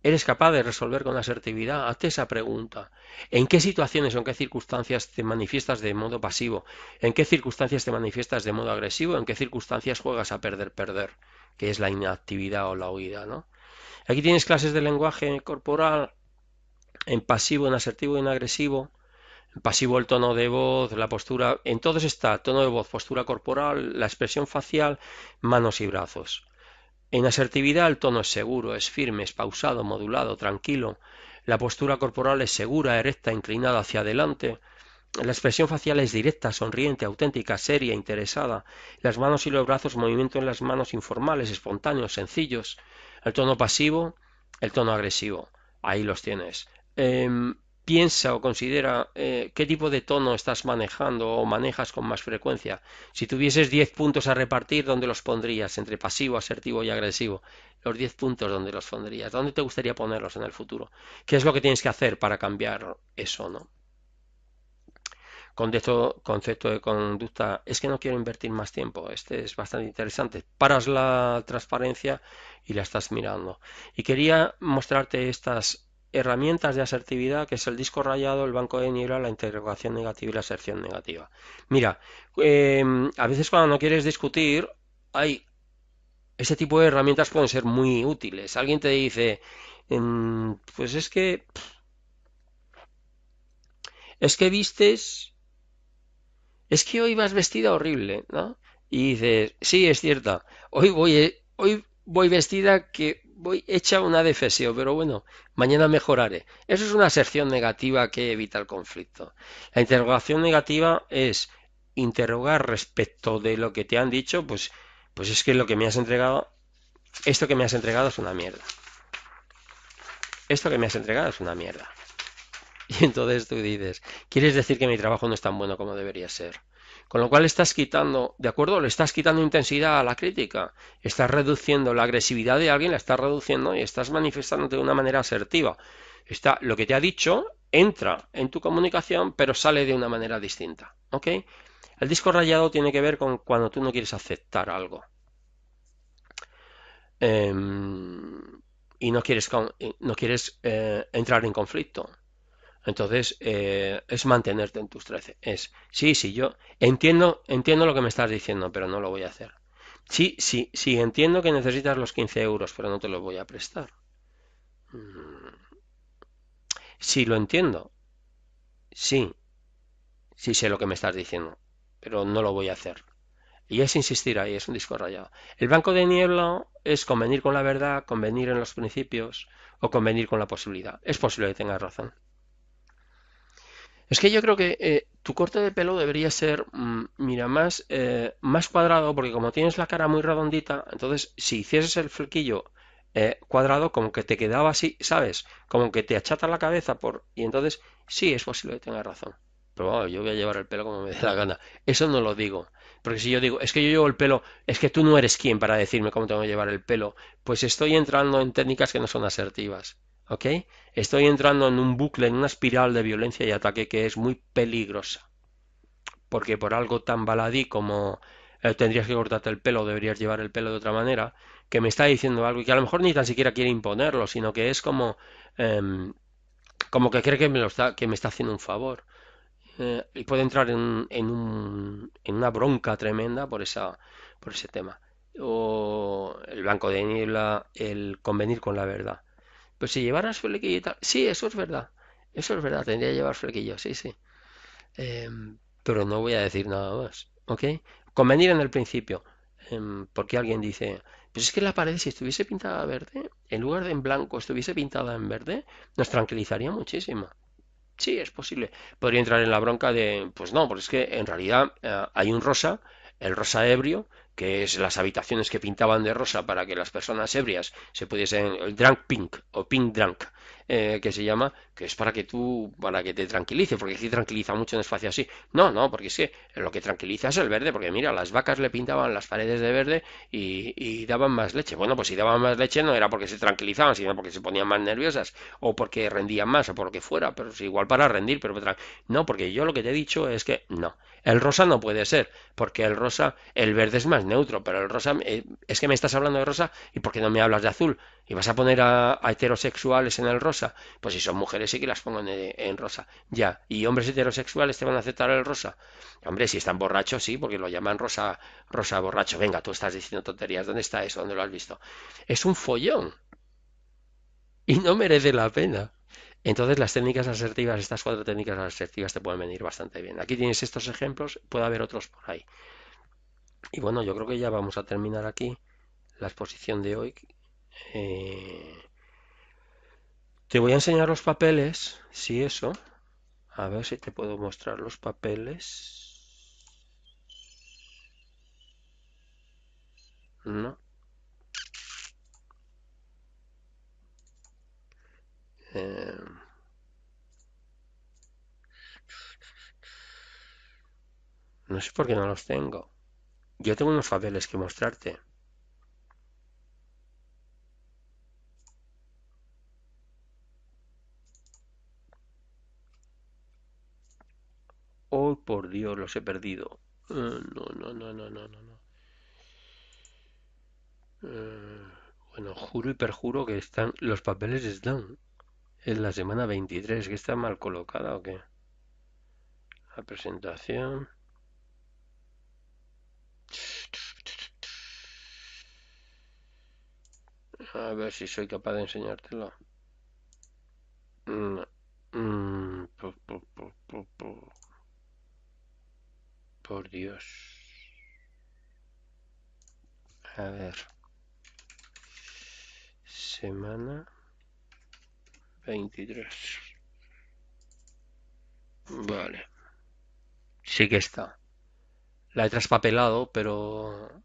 ¿Eres capaz de resolver con asertividad? Hazte esa pregunta. ¿En qué situaciones o en qué circunstancias te manifiestas de modo pasivo? ¿En qué circunstancias te manifiestas de modo agresivo? ¿En qué circunstancias juegas a perder, perder? Que es la inactividad o la huida, ¿no? Aquí tienes clases de lenguaje corporal en pasivo, en asertivo y en agresivo. En pasivo el tono de voz, la postura, en todos está tono de voz, postura corporal, la expresión facial, manos y brazos. En asertividad el tono es seguro, es firme, es pausado, modulado, tranquilo. La postura corporal es segura, erecta, inclinada hacia adelante. La expresión facial es directa, sonriente, auténtica, seria, interesada. Las manos y los brazos, movimiento en las manos informales, espontáneos, sencillos. El tono pasivo, el tono agresivo. Ahí los tienes. Piensa o considera qué tipo de tono estás manejando o manejas con más frecuencia. Si tuvieses 10 puntos a repartir, ¿dónde los pondrías? Entre pasivo, asertivo y agresivo. Los 10 puntos, ¿dónde los pondrías? ¿Dónde te gustaría ponerlos en el futuro? ¿Qué es lo que tienes que hacer para cambiar eso, no? Concepto de conducta, es que no quiero invertir más tiempo. Este es bastante interesante. Paras la transparencia y la estás mirando. Y quería mostrarte estas herramientas de asertividad, que es el disco rayado, el banco de niebla, la interrogación negativa y la aserción negativa. Mira, a veces cuando no quieres discutir, hay ese tipo de herramientas pueden ser muy útiles. Alguien te dice, pues es que vistes. Es que hoy vas vestida horrible, ¿no? Y dices, sí, es cierta, hoy voy vestida que voy hecha una defesio, pero bueno, mañana mejoraré. Eso es una aserción negativa que evita el conflicto. La interrogación negativa es interrogar respecto de lo que te han dicho, pues es que lo que me has entregado, esto que me has entregado es una mierda. Esto que me has entregado es una mierda. Y entonces tú dices, ¿quieres decir que mi trabajo no es tan bueno como debería ser? Con lo cual estás quitando, ¿de acuerdo? Le estás quitando intensidad a la crítica, estás reduciendo la agresividad de alguien, la estás reduciendo y estás manifestándote de una manera asertiva. Lo que te ha dicho entra en tu comunicación, pero sale de una manera distinta, ¿ok? El disco rayado tiene que ver con cuando tú no quieres aceptar algo. Y no quieres entrar en conflicto. Entonces, es mantenerte en tus 13. Sí, yo entiendo lo que me estás diciendo, pero no lo voy a hacer. Sí, entiendo que necesitas los 15 euros, pero no te los voy a prestar. Mm, Sí, lo entiendo. Sí, sí sé lo que me estás diciendo, pero no lo voy a hacer. Y es insistir ahí, es un disco rayado. El banco de niebla es convenir con la verdad, convenir en los principios o convenir con la posibilidad. Es posible que tengas razón. Es que yo creo que tu corte de pelo debería ser, mira, más cuadrado, porque como tienes la cara muy redondita, entonces si hicieses el flequillo cuadrado, como que te quedaba así, ¿sabes? Como que te achata la cabeza y entonces sí, es posible que tengas razón. Pero bueno, yo voy a llevar el pelo como me dé la gana. Eso no lo digo. Porque si yo digo, es que yo llevo el pelo, es que tú no eres quien para decirme cómo tengo que llevar el pelo, pues estoy entrando en técnicas que no son asertivas. ¿Ok? Estoy entrando en un bucle, en una espiral de violencia y ataque que es muy peligrosa. Porque por algo tan baladí como tendrías que cortarte el pelo, deberías llevar el pelo de otra manera, que me está diciendo algo y que a lo mejor ni tan siquiera quiere imponerlo, sino que es como que cree que me está haciendo un favor. Y puede entrar en una bronca tremenda por ese tema. O el blanco de niebla, el convenir con la verdad. Pues si llevaras flequillo y tal, sí, eso es verdad, tendría que llevar flequillo, sí, sí. Pero no voy a decir nada más, ¿ok? Convenir en el principio, porque alguien dice, pues es que la pared si estuviese pintada verde, en lugar de en blanco estuviese pintada en verde, nos tranquilizaría muchísimo. Sí, es posible. Podría entrar en la bronca de, pues no, porque es que en realidad hay un rosa, el rosa ebrio, que es las habitaciones que pintaban de rosa para que las personas ebrias se pudiesen, el drunk pink o pink drunk, que se llama, que es para que te tranquilice, porque aquí tranquiliza mucho en espacio así. No, porque es que lo que tranquiliza es el verde, porque mira, las vacas le pintaban las paredes de verde y daban más leche. Bueno, pues si daban más leche no era porque se tranquilizaban, sino porque se ponían más nerviosas o porque rendían más o por lo que fuera, pero es igual para rendir, pero no, porque yo lo que te he dicho es que no. El rosa no puede ser, porque el verde es más neutro, pero el rosa, es que me estás hablando de rosa y ¿por qué no me hablas de azul? ¿Y vas a poner a heterosexuales en el rosa? Pues si son mujeres sí que las pongo en rosa. Ya, ¿y hombres heterosexuales te van a aceptar el rosa? Hombre, si están borrachos, sí, porque lo llaman rosa, rosa borracho. Venga, tú estás diciendo tonterías. ¿Dónde está eso? ¿Dónde lo has visto? Es un follón y no merece la pena. Entonces las técnicas asertivas, estas 4 técnicas asertivas te pueden venir bastante bien. Aquí tienes estos ejemplos, puede haber otros por ahí. Y bueno, yo creo que ya vamos a terminar aquí la exposición de hoy. Te voy a enseñar los papeles, si eso. A ver si te puedo mostrar los papeles. No. Eh, no sé por qué no los tengo. Yo tengo unos papeles que mostrarte. Oh, por Dios, los he perdido. No, no, no, no, no, no, no. Bueno, juro y perjuro que los papeles están en la semana 23, que está mal colocada o qué. La presentación. A ver si soy capaz de enseñártelo. No. Por Dios. A ver. Semana 23. Vale. Sí que está. La he traspapelado, pero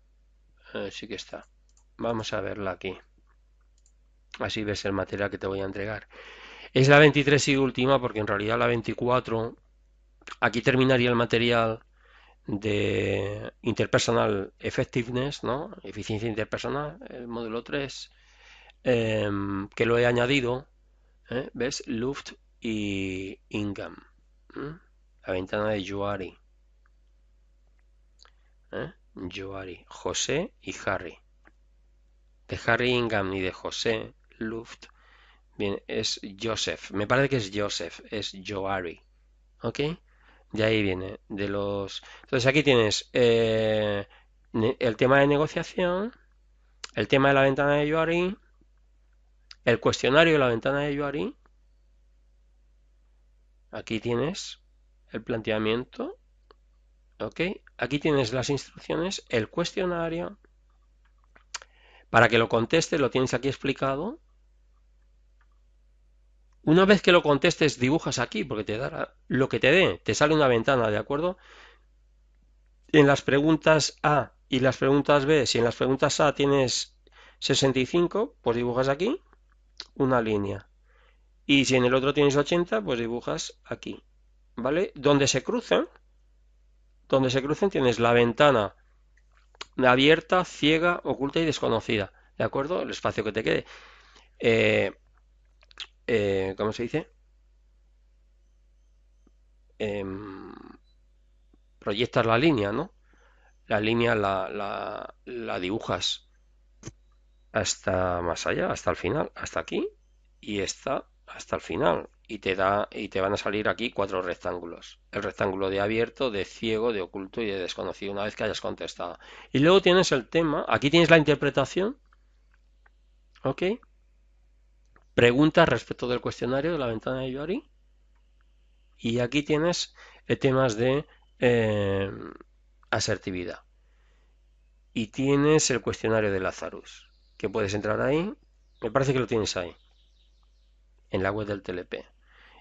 sí que está. Vamos a verla aquí. Así ves el material que te voy a entregar. Es la 23 y última, porque en realidad la 24, aquí terminaría el material de Interpersonal Effectiveness, ¿no? Eficiencia interpersonal, el módulo 3, que lo he añadido, ¿ves? Luft y Ingham, la ventana de Joari, Joari, José y Harry. De Harry Ingham y de José Luft, bien, es Joseph, me parece que es Joseph, es Joari, ¿ok? De ahí viene, de los... Entonces aquí tienes el tema de negociación, el tema de la ventana de Joari, el cuestionario de la ventana de Joari, aquí tienes el planteamiento, ¿ok? Aquí tienes las instrucciones, el cuestionario, para que lo contestes, lo tienes aquí explicado. Una vez que lo contestes, dibujas aquí, porque te dará lo que te dé, te sale una ventana, ¿de acuerdo? En las preguntas A y las preguntas B, si en las preguntas A tienes 65, pues dibujas aquí una línea. Y si en el otro tienes 80, pues dibujas aquí, ¿vale? Donde se crucen tienes la ventana abierta, ciega, oculta y desconocida, ¿de acuerdo? El espacio que te quede. Eh, ¿Cómo se dice? Em, Proyectas la línea, ¿no? La línea la dibujas hasta más allá, hasta el final, hasta aquí, y esta hasta el final. Y te van a salir aquí cuatro rectángulos. El rectángulo de abierto, de ciego, de oculto y de desconocido, una vez que hayas contestado. Y luego tienes el tema, aquí tienes la interpretación, ¿ok? Preguntas respecto del cuestionario de la ventana de Yori. Y aquí tienes temas de eh, asertividad. Y tienes el cuestionario de Lazarus, que puedes entrar ahí. Me parece que lo tienes ahí, en la web del TLP.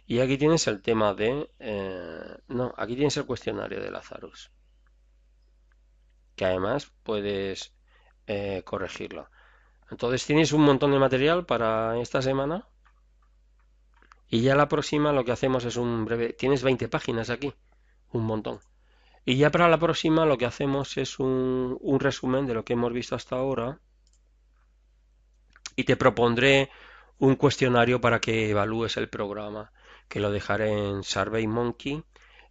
Y aquí tienes el tema de... no, aquí tienes el cuestionario de Lazarus, que además puedes corregirlo. Entonces tienes un montón de material para esta semana. Y ya la próxima lo que hacemos es un breve... Tienes 20 páginas aquí, un montón. Y ya para la próxima lo que hacemos es un resumen de lo que hemos visto hasta ahora. Y te propondré un cuestionario para que evalúes el programa, que lo dejaré en SurveyMonkey.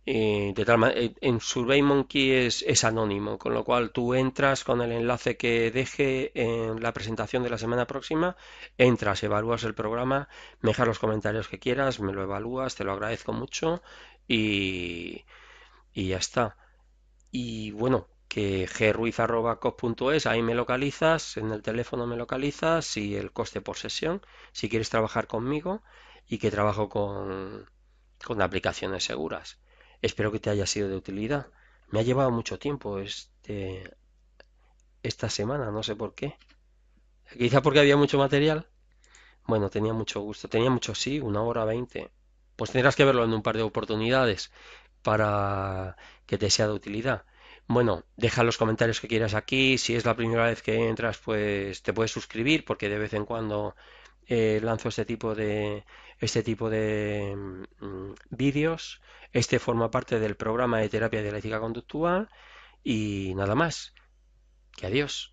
En SurveyMonkey es anónimo, con lo cual tú entras con el enlace que deje en la presentación de la semana próxima, entras, evalúas el programa, me dejas los comentarios que quieras, me lo evalúas, te lo agradezco mucho y, y ya está. Y bueno, que gruiz@coz.es, ahí me localizas, en el teléfono me localizas y el coste por sesión, si quieres trabajar conmigo y que trabajo con aplicaciones seguras. Espero que te haya sido de utilidad. Me ha llevado mucho tiempo esta semana, no sé por qué. Quizá porque había mucho material. Bueno, tenía mucho gusto. Tenía mucho, sí, 1 hora 20. Pues tendrás que verlo en un par de oportunidades para que te sea de utilidad. Bueno, deja los comentarios que quieras aquí. Si es la primera vez que entras, pues te puedes suscribir porque de vez en cuando lanzo este tipo de vídeos. Este forma parte del programa de terapia dialéctica conductual y nada más. Que adiós.